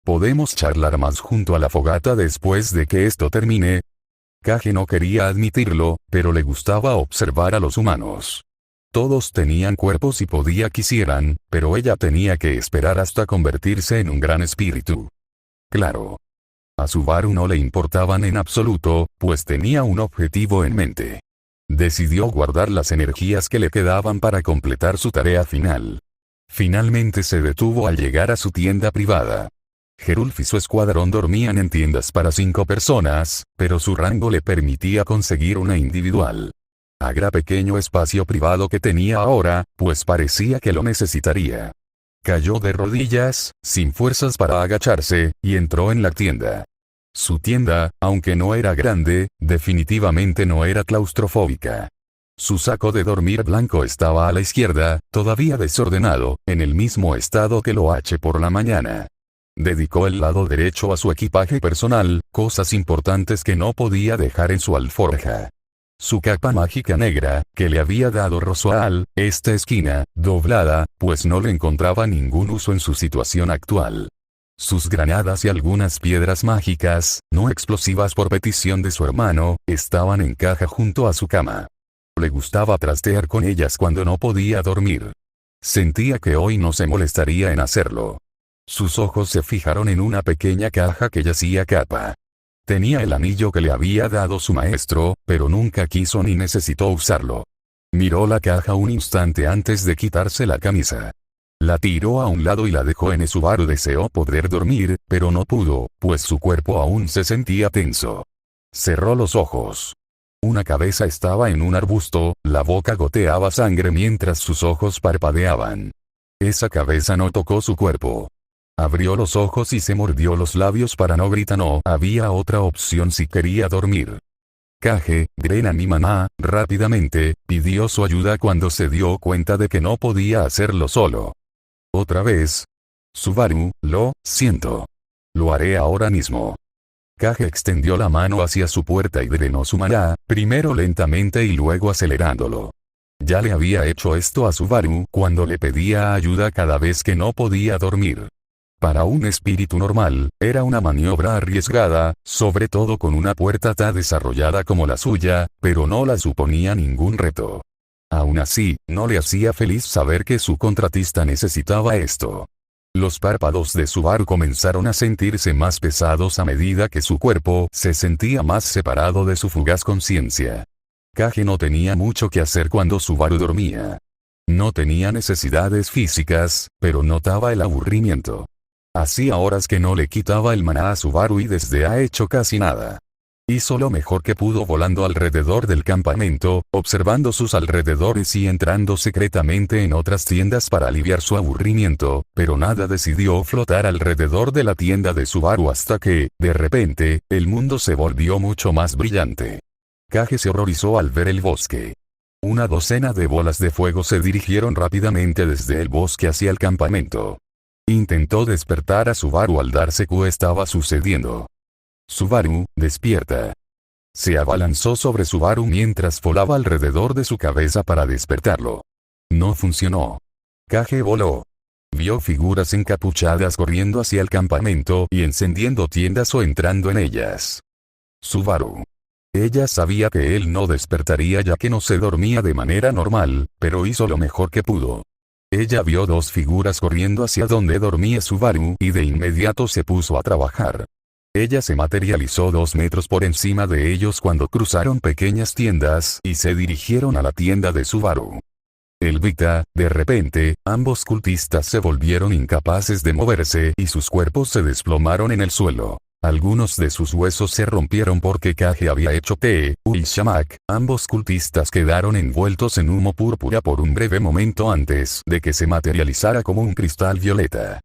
S1: ¿Podemos charlar más junto a la fogata después de que esto termine? Kage no quería admitirlo, pero le gustaba observar a los humanos. Todos tenían cuerpos y podía quisieran, pero ella tenía que esperar hasta convertirse en un gran espíritu. Claro. A Subaru no le importaban en absoluto, pues tenía un objetivo en mente. Decidió guardar las energías que le quedaban para completar su tarea final. Finalmente se detuvo al llegar a su tienda privada. Gerulf y su escuadrón dormían en tiendas para 5 personas, pero su rango le permitía conseguir una individual. Agra pequeño espacio privado que tenía ahora, pues parecía que lo necesitaría. Cayó de rodillas, sin fuerzas para agacharse, y entró en la tienda. Su tienda, aunque no era grande, definitivamente no era claustrofóbica. Su saco de dormir blanco estaba a la izquierda, todavía desordenado, en el mismo estado que lo H por la mañana. Dedicó el lado derecho a su equipaje personal, cosas importantes que no podía dejar en su alforja. Su capa mágica negra, que le había dado Rosoal, esta esquina, doblada, pues no le encontraba ningún uso en su situación actual. Sus granadas y algunas piedras mágicas, no explosivas por petición de su hermano, estaban en caja junto a su cama. Le gustaba trastear con ellas cuando no podía dormir. Sentía que hoy no se molestaría en hacerlo. Sus ojos se fijaron en una pequeña caja que yacía capa. Tenía el anillo que le había dado su maestro, pero nunca quiso ni necesitó usarlo. Miró la caja un instante antes de quitarse la camisa. La tiró a un lado y la dejó en Subaru. Deseó poder dormir, pero no pudo, pues su cuerpo aún se sentía tenso. Cerró los ojos. Una cabeza estaba en un arbusto, la boca goteaba sangre mientras sus ojos parpadeaban. Esa cabeza no tocó su cuerpo. Abrió los ojos y se mordió los labios para no gritar. No había otra opción si quería dormir. Kage, Grena mi mamá, rápidamente, pidió su ayuda cuando se dio cuenta de que no podía hacerlo solo. Otra vez. Subaru, lo siento. Lo haré ahora mismo. Kage extendió la mano hacia su puerta y drenó su maná, primero lentamente y luego acelerándolo. Ya le había hecho esto a Subaru cuando le pedía ayuda cada vez que no podía dormir. Para un espíritu normal, era una maniobra arriesgada, sobre todo con una puerta tan desarrollada como la suya, pero no la suponía ningún reto. Aún así, no le hacía feliz saber que su contratista necesitaba esto. Los párpados de Subaru comenzaron a sentirse más pesados a medida que su cuerpo se sentía más separado de su fugaz conciencia. Kage no tenía mucho que hacer cuando Subaru dormía. No tenía necesidades físicas, pero notaba el aburrimiento. Hacía horas que no le quitaba el maná a Subaru y desde ha hecho casi nada. Hizo lo mejor que pudo volando alrededor del campamento, observando sus alrededores y entrando secretamente en otras tiendas para aliviar su aburrimiento, pero nada decidió flotar alrededor de la tienda de Subaru hasta que, de repente, el mundo se volvió mucho más brillante. Kage se horrorizó al ver el bosque. Una docena de bolas de fuego se dirigieron rápidamente desde el bosque hacia el campamento. Intentó despertar a Subaru al darse cuenta estaba sucediendo. Subaru, despierta. Se abalanzó sobre Subaru mientras volaba alrededor de su cabeza para despertarlo. No funcionó. Kage voló. Vio figuras encapuchadas corriendo hacia el campamento y encendiendo tiendas o entrando en ellas. Subaru. Ella sabía que él no despertaría ya que no se dormía de manera normal, pero hizo lo mejor que pudo. Ella vio dos figuras corriendo hacia donde dormía Subaru y de inmediato se puso a trabajar. Ella se materializó 2 metros por encima de ellos cuando cruzaron pequeñas tiendas y se dirigieron a la tienda de Subaru. Elvita, de repente, ambos cultistas se volvieron incapaces de moverse y sus cuerpos se desplomaron en el suelo. Algunos de sus huesos se rompieron porque Kage había hecho y Shamak. Ambos cultistas quedaron envueltos en humo púrpura por un breve momento antes de que se materializara como un cristal violeta.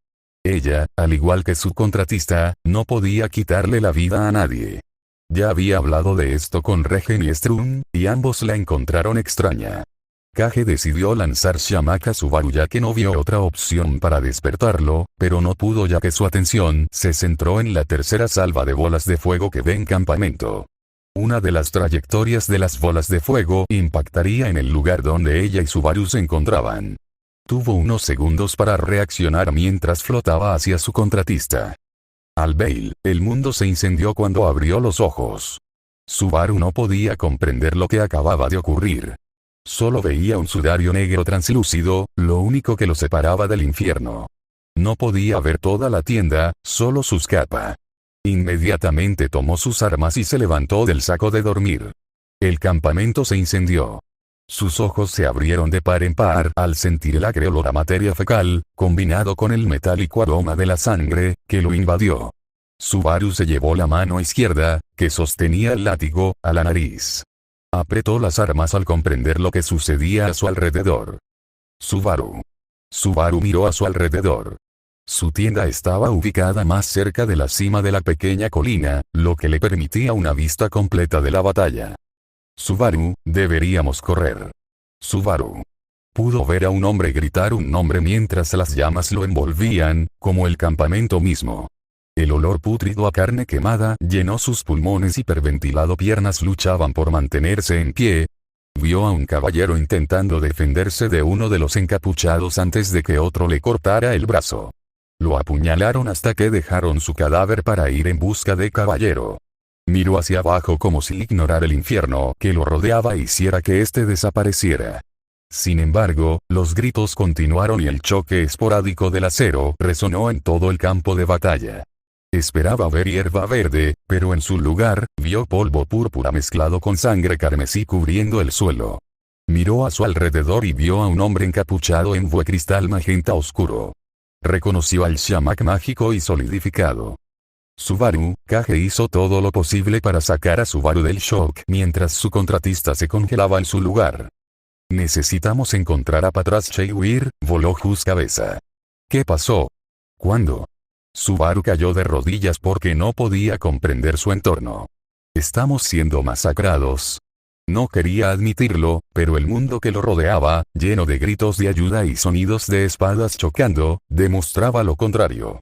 S1: Ella, al igual que su contratista, no podía quitarle la vida a nadie. Ya había hablado de esto con Regen y Strun, y ambos la encontraron extraña. Kage decidió lanzar Shamak a Subaru ya que no vio otra opción para despertarlo, pero no pudo ya que su atención se centró en la tercera salva de bolas de fuego que ve en campamento. Una de las trayectorias de las bolas de fuego impactaría en el lugar donde ella y Subaru se encontraban. Tuvo unos segundos para reaccionar mientras flotaba hacia su contratista. Al Veil, el mundo se incendió cuando abrió los ojos. Subaru no podía comprender lo que acababa de ocurrir. Solo veía un sudario negro translúcido, lo único que lo separaba del infierno. No podía ver toda la tienda, solo su capa. Inmediatamente tomó sus armas y se levantó del saco de dormir. El campamento se incendió. Sus ojos se abrieron de par en par al sentir el agrio olor a materia fecal, combinado con el metálico aroma de la sangre, que lo invadió. Subaru se llevó la mano izquierda, que sostenía el látigo, a la nariz. Apretó las armas al comprender lo que sucedía a su alrededor. Subaru. Subaru miró a su alrededor. Su tienda estaba ubicada más cerca de la cima de la pequeña colina, lo que le permitía una vista completa de la batalla. Subaru, deberíamos correr. Subaru. Pudo ver a un hombre gritar un nombre mientras las llamas lo envolvían, como el campamento mismo. El olor pútrido a carne quemada llenó sus pulmones, hiperventilado piernas luchaban por mantenerse en pie. Vio a un caballero intentando defenderse de uno de los encapuchados antes de que otro le cortara el brazo. Lo apuñalaron hasta que dejaron su cadáver para ir en busca de caballero. Miró hacia abajo como si ignorar el infierno que lo rodeaba e hiciera que éste desapareciera. Sin embargo, los gritos continuaron y el choque esporádico del acero resonó en todo el campo de batalla. Esperaba ver hierba verde, pero en su lugar, vio polvo púrpura mezclado con sangre carmesí cubriendo el suelo. Miró a su alrededor y vio a un hombre encapuchado en cristal magenta oscuro. Reconoció al Shamak mágico y solidificado. Subaru, Kage hizo todo lo posible para sacar a Subaru del shock mientras su contratista se congelaba en su lugar. Necesitamos encontrar a Patras Cheiwir, voló Jus cabeza. ¿Qué pasó? ¿Cuándo? Subaru cayó de rodillas porque no podía comprender su entorno. Estamos siendo masacrados. No quería admitirlo, pero el mundo que lo rodeaba, lleno de gritos de ayuda y sonidos de espadas chocando, demostraba lo contrario.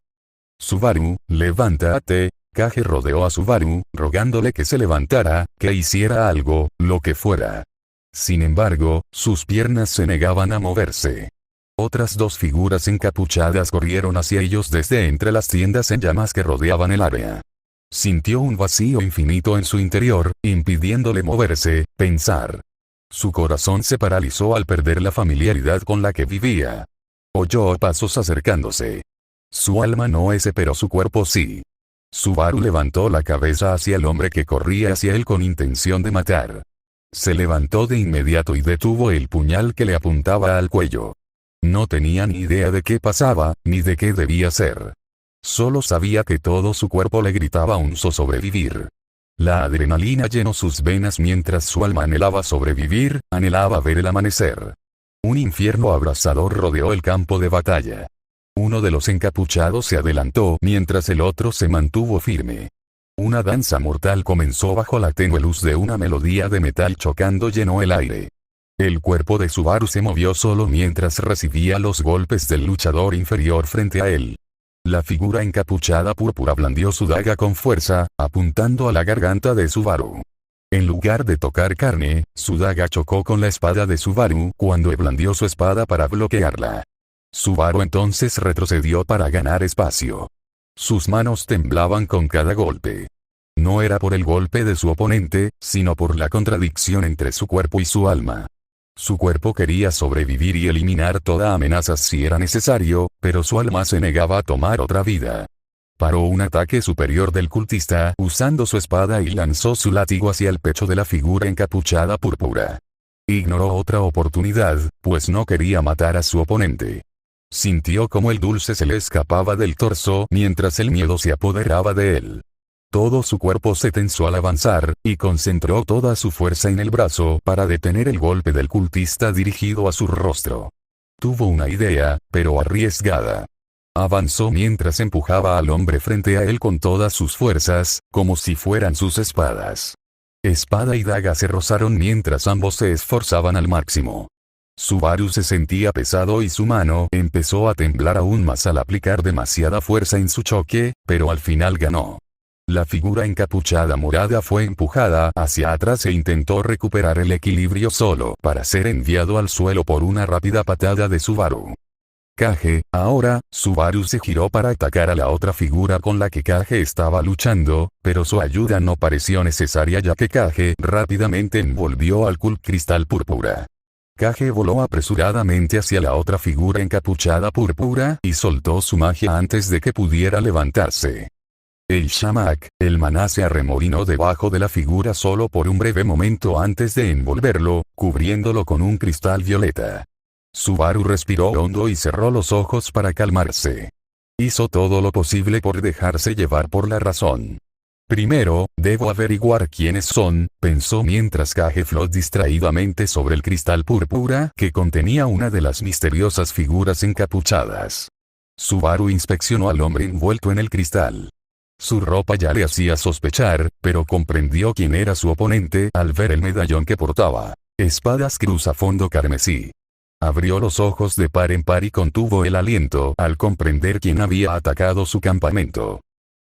S1: Subaru, levántate. Kage rodeó a Subaru, rogándole que se levantara, que hiciera algo, lo que fuera. Sin embargo, sus piernas se negaban a moverse. Otras dos figuras encapuchadas corrieron hacia ellos desde entre las tiendas en llamas que rodeaban el área. Sintió un vacío infinito en su interior, impidiéndole moverse, pensar. Su corazón se paralizó al perder la familiaridad con la que vivía. Oyó pasos acercándose. Su alma no pero su cuerpo sí. Subaru levantó la cabeza hacia el hombre que corría hacia él con intención de matar. Se levantó de inmediato y detuvo el puñal que le apuntaba al cuello. No tenía ni idea de qué pasaba, ni de qué debía ser. Solo sabía que todo su cuerpo le gritaba un sobrevivir. La adrenalina llenó sus venas mientras su alma anhelaba sobrevivir, anhelaba ver el amanecer. Un infierno abrasador rodeó el campo de batalla. Uno de los encapuchados se adelantó mientras el otro se mantuvo firme. Una danza mortal comenzó bajo la tenue luz de una melodía de metal chocando llenó el aire. El cuerpo de Subaru se movió solo mientras recibía los golpes del luchador inferior frente a él. La figura encapuchada púrpura blandió su daga con fuerza, apuntando a la garganta de Subaru. En lugar de tocar carne, su daga chocó con la espada de Subaru cuando blandió su espada para bloquearla. Subaru entonces retrocedió para ganar espacio. Sus manos temblaban con cada golpe. No era por el golpe de su oponente, sino por la contradicción entre su cuerpo y su alma. Su cuerpo quería sobrevivir y eliminar toda amenaza si era necesario, pero su alma se negaba a tomar otra vida. Paró un ataque superior del cultista usando su espada y lanzó su látigo hacia el pecho de la figura encapuchada púrpura. Ignoró otra oportunidad, pues no quería matar a su oponente. Sintió como el dulce se le escapaba del torso mientras el miedo se apoderaba de él. Todo su cuerpo se tensó al avanzar, y concentró toda su fuerza en el brazo para detener el golpe del cultista dirigido a su rostro. Tuvo una idea, pero arriesgada. Avanzó mientras empujaba al hombre frente a él con todas sus fuerzas, como si fueran sus espadas. Espada y daga se rozaron mientras ambos se esforzaban al máximo. Subaru se sentía pesado y su mano empezó a temblar aún más al aplicar demasiada fuerza en su choque, pero al final ganó. La figura encapuchada morada fue empujada hacia atrás e intentó recuperar el equilibrio solo para ser enviado al suelo por una rápida patada de Subaru. Kage, ahora, Subaru se giró para atacar a la otra figura con la que Kage estaba luchando, pero su ayuda no pareció necesaria ya que Kage rápidamente envolvió al Cult Cristal Púrpura. Kage voló apresuradamente hacia la otra figura encapuchada púrpura y soltó su magia antes de que pudiera levantarse. El Shamak, el maná se arremolinó debajo de la figura solo por un breve momento antes de envolverlo, cubriéndolo con un cristal violeta. Subaru respiró hondo y cerró los ojos para calmarse. Hizo todo lo posible por dejarse llevar por la razón. Primero, debo averiguar quiénes son, pensó mientras Kage flotó distraídamente sobre el cristal púrpura que contenía una de las misteriosas figuras encapuchadas. Subaru inspeccionó al hombre envuelto en el cristal. Su ropa ya le hacía sospechar, pero comprendió quién era su oponente al ver el medallón que portaba. Espadas cruz a fondo carmesí. Abrió los ojos de par en par y contuvo el aliento al comprender quién había atacado su campamento.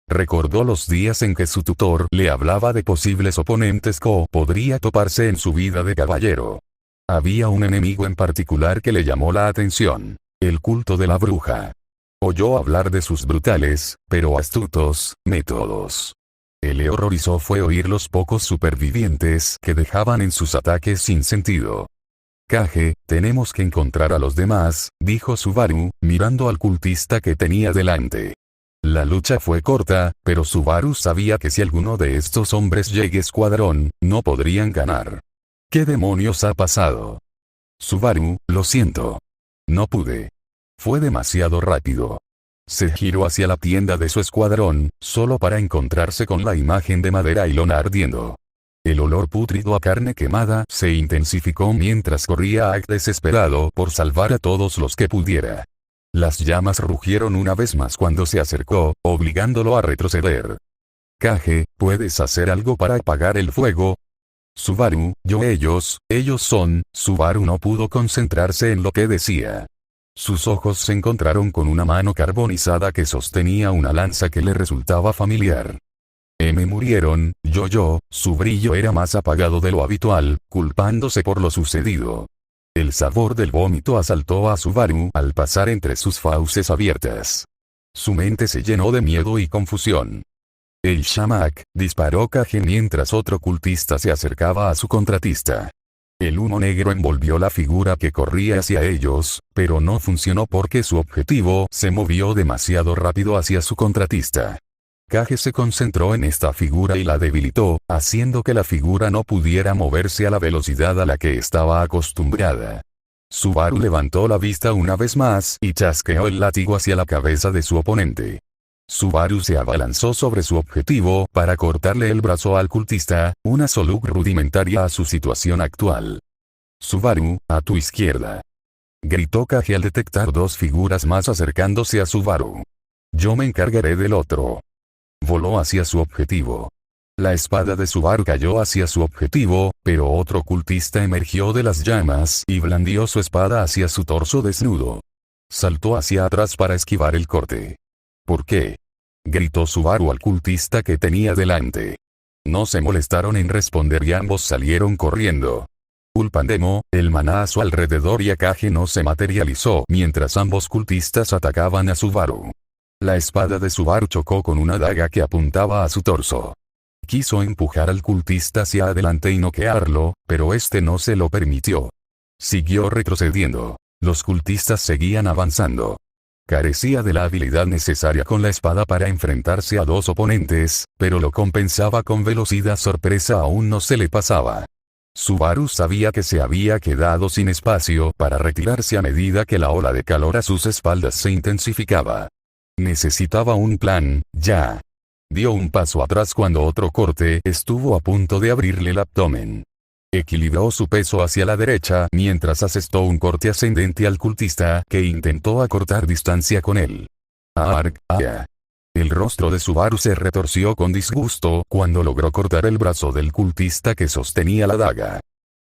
S1: Recordó los días en que su tutor le hablaba de posibles oponentes que podría toparse en su vida de caballero. Había un enemigo en particular que le llamó la atención: el culto de la bruja. Oyó hablar de sus brutales, pero astutos, métodos. El le horrorizó fue oír los pocos supervivientes que dejaban en sus ataques sin sentido. Kage, tenemos que encontrar a los demás, dijo Subaru, mirando al cultista que tenía delante. La lucha fue corta, pero Subaru sabía que si alguno de estos hombres llega a escuadrón, no podrían ganar. ¿Qué demonios ha pasado? Subaru, lo siento. No pude. Fue demasiado rápido. Se giró hacia la tienda de su escuadrón, solo para encontrarse con la imagen de madera y lona ardiendo. El olor pútrido a carne quemada se intensificó mientras corría desesperado por salvar a todos los que pudiera. Las llamas rugieron una vez más cuando se acercó, obligándolo a retroceder. Kage, ¿puedes hacer algo para apagar el fuego? Subaru, ellos son. Subaru no pudo concentrarse en lo que decía. Sus ojos se encontraron con una mano carbonizada que sostenía una lanza que le resultaba familiar. Murieron, su brillo era más apagado de lo habitual, culpándose por lo sucedido. El sabor del vómito asaltó a Subaru al pasar entre sus fauces abiertas. Su mente se llenó de miedo y confusión. El Shamak, disparó Kage mientras otro cultista se acercaba a su contratista. El humo negro envolvió la figura que corría hacia ellos, pero no funcionó porque su objetivo se movió demasiado rápido hacia su contratista. Kage se concentró en esta figura y la debilitó, haciendo que la figura no pudiera moverse a la velocidad a la que estaba acostumbrada. Subaru levantó la vista una vez más y chasqueó el látigo hacia la cabeza de su oponente. Subaru se abalanzó sobre su objetivo para cortarle el brazo al cultista, una solución rudimentaria a su situación actual. Subaru, a tu izquierda. Gritó Kage al detectar dos figuras más acercándose a Subaru. Yo me encargaré del otro. Voló hacia su objetivo. La espada de Subaru cayó hacia su objetivo, pero otro cultista emergió de las llamas y blandió su espada hacia su torso desnudo. Saltó hacia atrás para esquivar el corte. ¿Por qué? Gritó Subaru al cultista que tenía delante. No se molestaron en responder y ambos salieron corriendo. Ulpandemo, el maná a su alrededor y Kage no se materializó mientras ambos cultistas atacaban a Subaru. La espada de Subaru chocó con una daga que apuntaba a su torso. Quiso empujar al cultista hacia adelante y noquearlo, pero este no se lo permitió. Siguió retrocediendo. Los cultistas seguían avanzando. Carecía de la habilidad necesaria con la espada para enfrentarse a dos oponentes, pero lo compensaba con velocidad. Sorpresa aún no se le pasaba. Subaru sabía que se había quedado sin espacio para retirarse a medida que la ola de calor a sus espaldas se intensificaba. Necesitaba un plan, ya. Dio un paso atrás cuando otro corte estuvo a punto de abrirle el abdomen. Equilibró su peso hacia la derecha mientras asestó un corte ascendente al cultista que intentó acortar distancia con él. ¡Arg! ¡Ah! El rostro de Subaru se retorció con disgusto cuando logró cortar el brazo del cultista que sostenía la daga.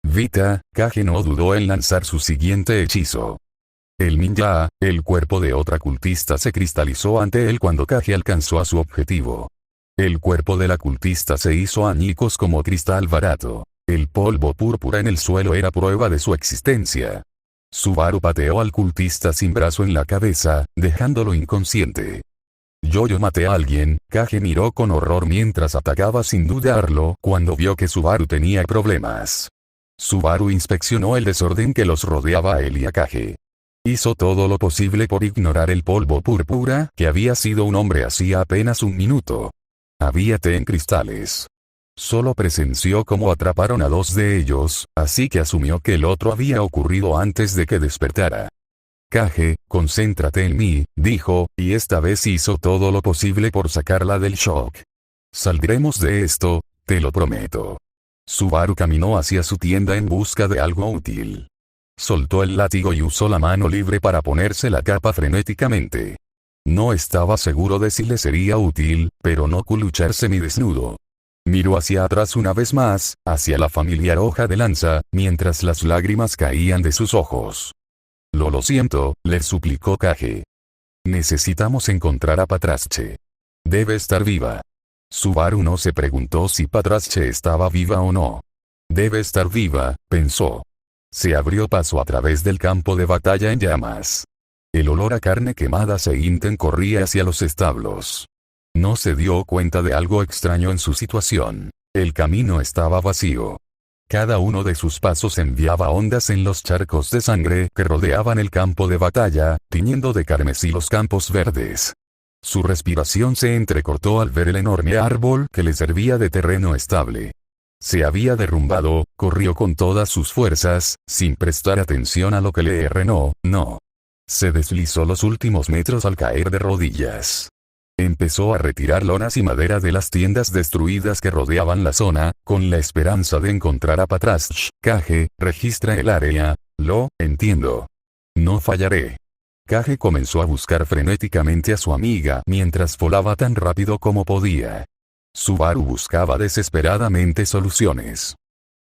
S1: Vita, Kage no dudó en lanzar su siguiente hechizo. El ninja, el cuerpo de otra cultista se cristalizó ante él cuando Kage alcanzó a su objetivo. El cuerpo de la cultista se hizo añicos como cristal barato. El polvo púrpura en el suelo era prueba de su existencia. Subaru pateó al cultista sin brazo en la cabeza, dejándolo inconsciente. Yo maté a alguien. Kage miró con horror mientras atacaba sin dudarlo cuando vio que Subaru tenía problemas. Subaru inspeccionó el desorden que los rodeaba a él y a Kage. Hizo todo lo posible por ignorar el polvo púrpura que había sido un hombre hacía apenas un minuto. Había té en cristales. Solo presenció cómo atraparon a dos de ellos, así que asumió que el otro había ocurrido antes de que despertara. Kage, concéntrate en mí, dijo, y esta vez hizo todo lo posible por sacarla del shock. Saldremos de esto, te lo prometo. Subaru caminó hacia su tienda en busca de algo útil. Soltó el látigo y usó la mano libre para ponerse la capa frenéticamente. No estaba seguro de si le sería útil, pero no luchar semidesnudo. Miró hacia atrás una vez más, hacia la familiar hoja de lanza, mientras las lágrimas caían de sus ojos. Lo siento, le suplicó Kage. Necesitamos encontrar a Patraschche. Debe estar viva. Subaru no se preguntó si Patraschche estaba viva o no. Debe estar viva, pensó. Se abrió paso a través del campo de batalla en llamas. El olor a carne quemada se corría hacia los establos. No se dio cuenta de algo extraño en su situación. El camino estaba vacío. Cada uno de sus pasos enviaba ondas en los charcos de sangre que rodeaban el campo de batalla, tiñendo de carmesí los campos verdes. Su respiración se entrecortó al ver el enorme árbol que le servía de terreno estable. Se había derrumbado, corrió con todas sus fuerzas, sin prestar atención a lo que le ordenó, no. Se deslizó los últimos metros al caer de rodillas. Empezó a retirar lonas y madera de las tiendas destruidas que rodeaban la zona, con la esperanza de encontrar a Patraschche. Kage, registra el área. Lo entiendo. No fallaré. Kage comenzó a buscar frenéticamente a su amiga mientras volaba tan rápido como podía. Subaru buscaba desesperadamente soluciones.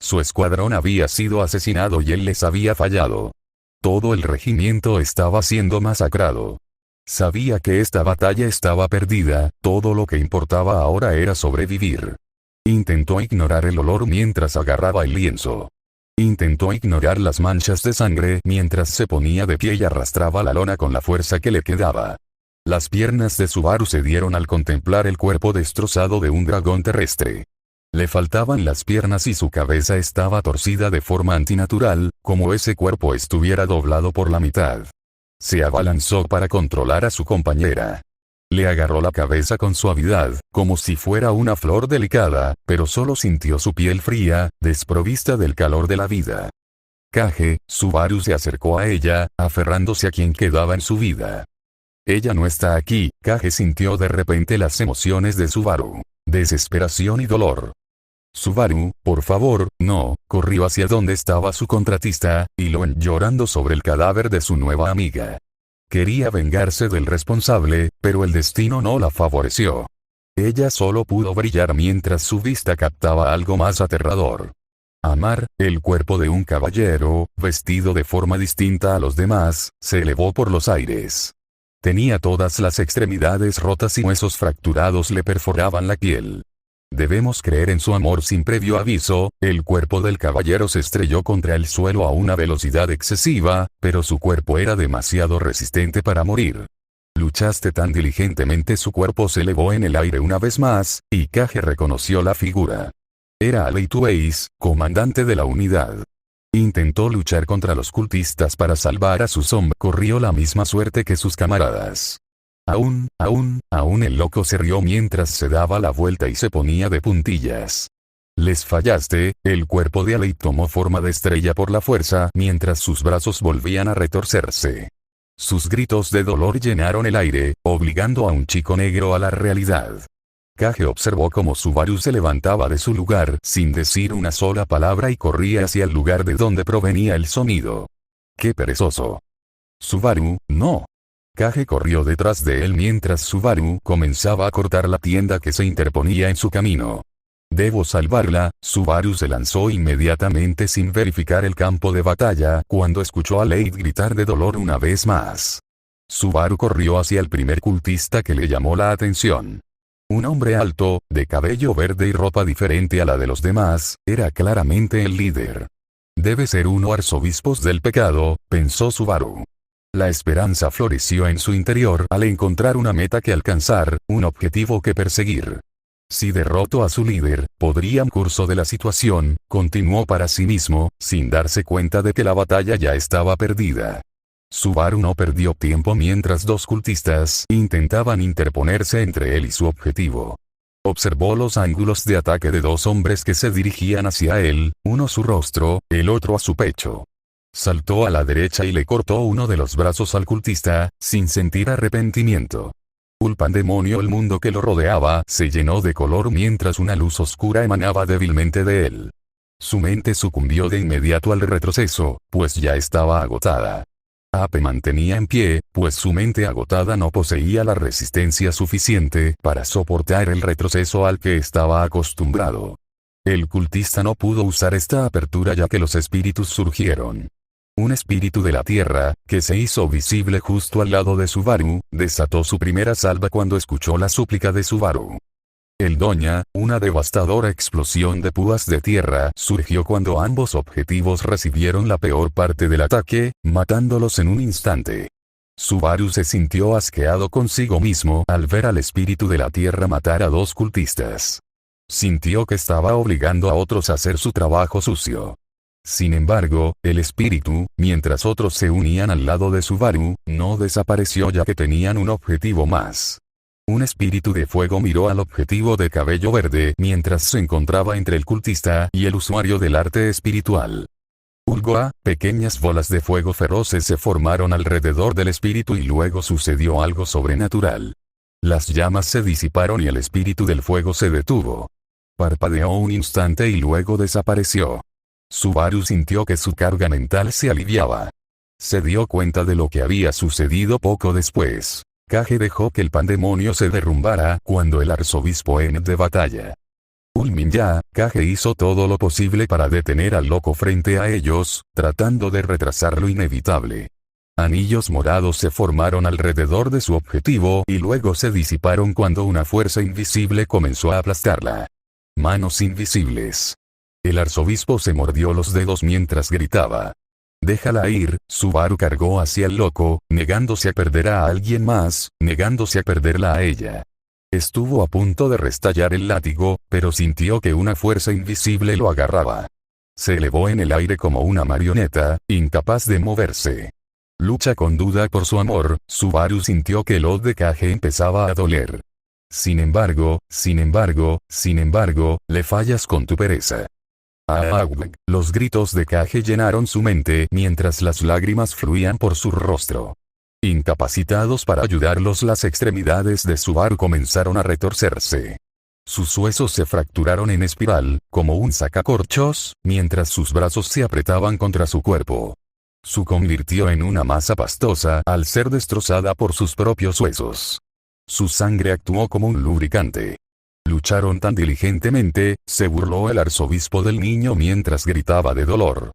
S1: Su escuadrón había sido asesinado y él les había fallado. Todo el regimiento estaba siendo masacrado. Sabía que esta batalla estaba perdida, todo lo que importaba ahora era sobrevivir. Intentó ignorar el olor mientras agarraba el lienzo. Intentó ignorar las manchas de sangre mientras se ponía de pie y arrastraba la lona con la fuerza que le quedaba. Las piernas de Subaru cedieron al contemplar el cuerpo destrozado de un dragón terrestre. Le faltaban las piernas y su cabeza estaba torcida de forma antinatural, como ese cuerpo estuviera doblado por la mitad. Se abalanzó para controlar a su compañera. Le agarró la cabeza con suavidad, como si fuera una flor delicada, pero solo sintió su piel fría, desprovista del calor de la vida. Kage, Subaru se acercó a ella, aferrándose a quien quedaba en su vida. Ella no está aquí. Kage sintió de repente las emociones de Subaru. Desesperación y dolor. Subaru, por favor, no, corrió hacia donde estaba su contratista, y lo llorando sobre el cadáver de su nueva amiga. Quería vengarse del responsable, pero el destino no la favoreció. Ella solo pudo brillar mientras su vista captaba algo más aterrador. Amar, el cuerpo de un caballero, vestido de forma distinta a los demás, se elevó por los aires. Tenía todas las extremidades rotas y huesos fracturados le perforaban la piel. Debemos creer en su amor sin previo aviso. El cuerpo del caballero se estrelló contra el suelo a una velocidad excesiva, pero su cuerpo era demasiado resistente para morir. Luchaste tan diligentemente. Su cuerpo se elevó en el aire una vez más, y Kage reconoció la figura. Era Aleitu Ace, comandante de la unidad. Intentó luchar contra los cultistas para salvar a su sombra. Corrió la misma suerte que sus camaradas. Aún el loco se rió mientras se daba la vuelta y se ponía de puntillas. Les fallaste. El cuerpo de Alei tomó forma de estrella por la fuerza mientras sus brazos volvían a retorcerse. Sus gritos de dolor llenaron el aire, obligando a un chico negro a la realidad. Kage observó cómo Subaru se levantaba de su lugar sin decir una sola palabra y corría hacia el lugar de donde provenía el sonido. ¡Qué perezoso! Subaru, no. Kage corrió detrás de él mientras Subaru comenzaba a cortar la tienda que se interponía en su camino. Debo salvarla. Subaru se lanzó inmediatamente sin verificar el campo de batalla cuando escuchó a Leid gritar de dolor una vez más. Subaru corrió hacia el primer cultista que le llamó la atención. Un hombre alto, de cabello verde y ropa diferente a la de los demás, era claramente el líder. Debe ser uno arzobispos del pecado, pensó Subaru. La esperanza floreció en su interior al encontrar una meta que alcanzar, un objetivo que perseguir. Si derroto a su líder, podría curso de la situación, continuó para sí mismo, sin darse cuenta de que la batalla ya estaba perdida. Subaru no perdió tiempo mientras dos cultistas intentaban interponerse entre él y su objetivo. Observó los ángulos de ataque de dos hombres que se dirigían hacia él, uno a su rostro, el otro a su pecho. Saltó a la derecha y le cortó uno de los brazos al cultista, sin sentir arrepentimiento. Un pandemonio. El mundo que lo rodeaba se llenó de color mientras una luz oscura emanaba débilmente de él. Su mente sucumbió de inmediato al retroceso, pues ya estaba agotada. Ape mantenía en pie, pues su mente agotada no poseía la resistencia suficiente para soportar el retroceso al que estaba acostumbrado. El cultista no pudo usar esta apertura ya que los espíritus surgieron. Un espíritu de la tierra, que se hizo visible justo al lado de Subaru, desató su primera salva cuando escuchó la súplica de Subaru. El Doña, una devastadora explosión de púas de tierra, surgió cuando ambos objetivos recibieron la peor parte del ataque, matándolos en un instante. Subaru se sintió asqueado consigo mismo al ver al espíritu de la tierra matar a dos cultistas. Sintió que estaba obligando a otros a hacer su trabajo sucio. Sin embargo, el espíritu, mientras otros se unían al lado de Subaru, no desapareció ya que tenían un objetivo más. Un espíritu de fuego miró al objetivo de cabello verde mientras se encontraba entre el cultista y el usuario del arte espiritual. Ulgoa, pequeñas bolas de fuego feroces se formaron alrededor del espíritu y luego sucedió algo sobrenatural. Las llamas se disiparon y el espíritu del fuego se detuvo. Parpadeó un instante y luego desapareció. Subaru sintió que su carga mental se aliviaba. Se dio cuenta de lo que había sucedido poco después. Kage dejó que el pandemonio se derrumbara cuando el arzobispo en de batalla. Ulminya, Kage hizo todo lo posible para detener al loco frente a ellos, tratando de retrasar lo inevitable. Anillos morados se formaron alrededor de su objetivo y luego se disiparon cuando una fuerza invisible comenzó a aplastarla. Manos invisibles. El arzobispo se mordió los dedos mientras gritaba. Déjala ir. Subaru cargó hacia el loco, negándose a perder a alguien más, negándose a perderla a ella. Estuvo a punto de restallar el látigo, pero sintió que una fuerza invisible lo agarraba. Se elevó en el aire como una marioneta, incapaz de moverse. Lucha con duda por su amor. Subaru sintió que el od de Kage empezaba a doler. Sin embargo, le fallas con tu pereza. Los gritos de Kage llenaron su mente mientras las lágrimas fluían por su rostro. Incapacitados para ayudarlos, las extremidades de Subaru comenzaron a retorcerse. Sus huesos se fracturaron en espiral, como un sacacorchos, mientras sus brazos se apretaban contra su cuerpo. Se convirtió en una masa pastosa al ser destrozada por sus propios huesos. Su sangre actuó como un lubricante. Lucharon tan diligentemente, se burló el arzobispo del niño mientras gritaba de dolor.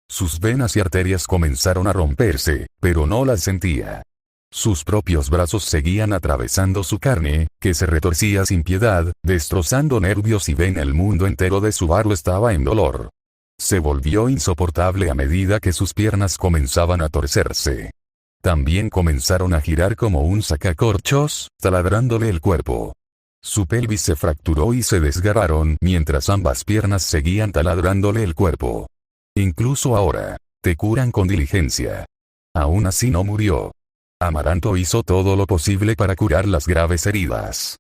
S1: Sus venas y arterias comenzaron a romperse, pero no las sentía. Sus propios brazos seguían atravesando su carne, que se retorcía sin piedad, destrozando nervios y ven el mundo entero de Subaru estaba en dolor. Se volvió insoportable a medida que sus piernas comenzaban a torcerse. También comenzaron a girar como un sacacorchos, taladrándole el cuerpo. Su pelvis se fracturó y se desgarraron mientras ambas piernas seguían taladrándole el cuerpo. Incluso ahora, te curan con diligencia. Aún así no murió. Amaranto hizo todo lo posible para curar las graves heridas.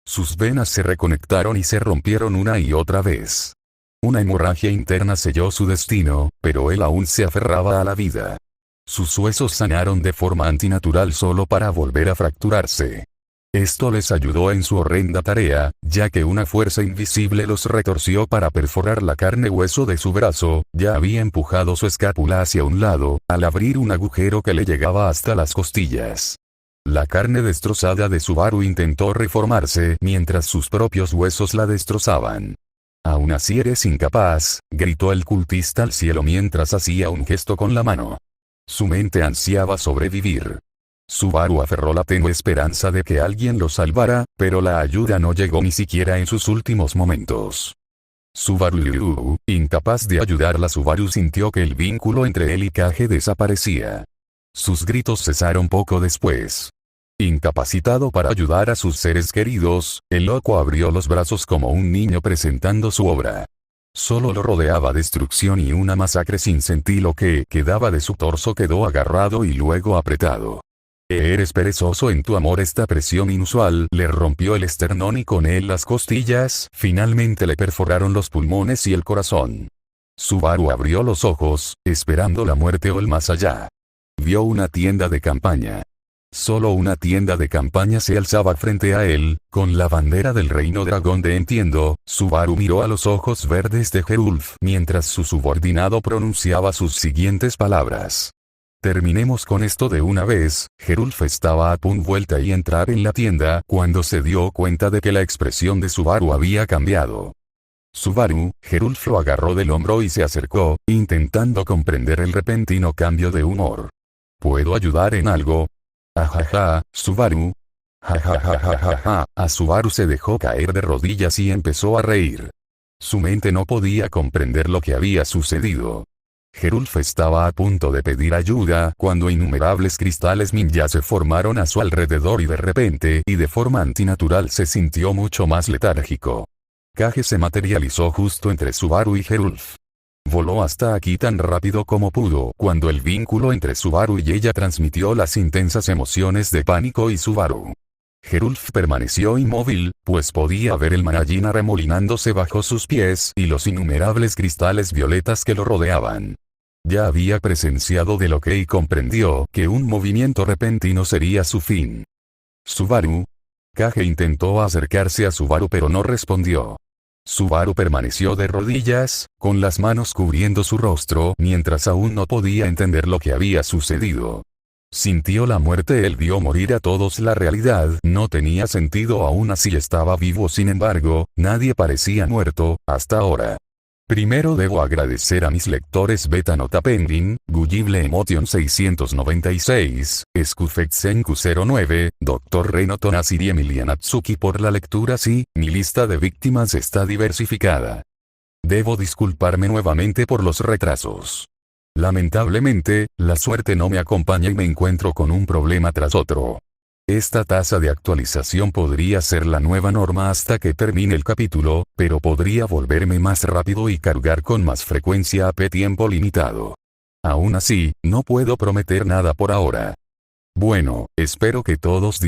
S1: Sus venas se reconectaron y se rompieron una y otra vez. Una hemorragia interna selló su destino, pero él aún se aferraba a la vida. Sus huesos sanaron de forma antinatural solo para volver a fracturarse. Esto les ayudó en su horrenda tarea, ya que una fuerza invisible los retorció para perforar la carne hueso de su brazo. Ya había empujado su escápula hacia un lado, al abrir un agujero que le llegaba hasta las costillas. La carne destrozada de Subaru intentó reformarse mientras sus propios huesos la destrozaban. «Aún así eres incapaz», gritó el cultista al cielo mientras hacía un gesto con la mano. Su mente ansiaba sobrevivir. Subaru aferró la tenue esperanza de que alguien lo salvara, pero la ayuda no llegó ni siquiera en sus últimos momentos. Subaru, incapaz de ayudarla, Subaru sintió que el vínculo entre él y Kage desaparecía. Sus gritos cesaron poco después. Incapacitado para ayudar a sus seres queridos, el loco abrió los brazos como un niño presentando su obra. Solo lo rodeaba destrucción y una masacre sin sentido. Lo que quedaba de su torso quedó agarrado y luego apretado. «Eres perezoso en tu amor». Esta presión inusual le rompió el esternón y con él las costillas. Finalmente le perforaron los pulmones y el corazón. Subaru abrió los ojos, esperando la muerte o el más allá. Vio una tienda de campaña. Solo una tienda de campaña se alzaba frente a él, con la bandera del reino dragón de Entiendo. Subaru miró a los ojos verdes de Gerulf mientras su subordinado pronunciaba sus siguientes palabras. «Terminemos con esto de una vez». Gerulf estaba a punto de vuelta y entrar en la tienda cuando se dio cuenta de que la expresión de Subaru había cambiado. «Subaru», Gerulf lo agarró del hombro y se acercó, intentando comprender el repentino cambio de humor. «¿Puedo ayudar en algo?» «Ajaja, Subaru». «Jajajajaja». A Subaru se dejó caer de rodillas y empezó a reír. Su mente no podía comprender lo que había sucedido. Gerulf estaba a punto de pedir ayuda cuando innumerables cristales ninja se formaron a su alrededor y de repente y de forma antinatural se sintió mucho más letárgico. Kage se materializó justo entre Subaru y Gerulf. Voló hasta aquí tan rápido como pudo cuando el vínculo entre Subaru y ella transmitió las intensas emociones de pánico y Subaru. Gerulf permaneció inmóvil, pues podía ver el Manajin arremolinándose bajo sus pies y los innumerables cristales violetas que lo rodeaban. Ya había presenciado de lo que y comprendió que un movimiento repentino sería su fin. «Subaru». Kage intentó acercarse a Subaru pero no respondió. Subaru permaneció de rodillas, con las manos cubriendo su rostro mientras aún no podía entender lo que había sucedido. Sintió la muerte. Él vio morir a todos. La realidad no tenía sentido. Aún así estaba vivo. Sin embargo, nadie parecía muerto, hasta ahora. Primero debo agradecer a mis lectores Beta Nota Penguin, Gullible Emotion 696, Scufexenku 09, Dr. Reno Tonasiri y Emiliana Tsuki por la lectura. Sí, mi lista de víctimas está diversificada. Debo disculparme nuevamente por los retrasos. Lamentablemente, la suerte no me acompaña y me encuentro con un problema tras otro. Esta tasa de actualización podría ser la nueva norma hasta que termine el capítulo, pero podría volverme más rápido y cargar con más frecuencia a tiempo limitado. Aún así, no puedo prometer nada por ahora. Bueno, espero que todos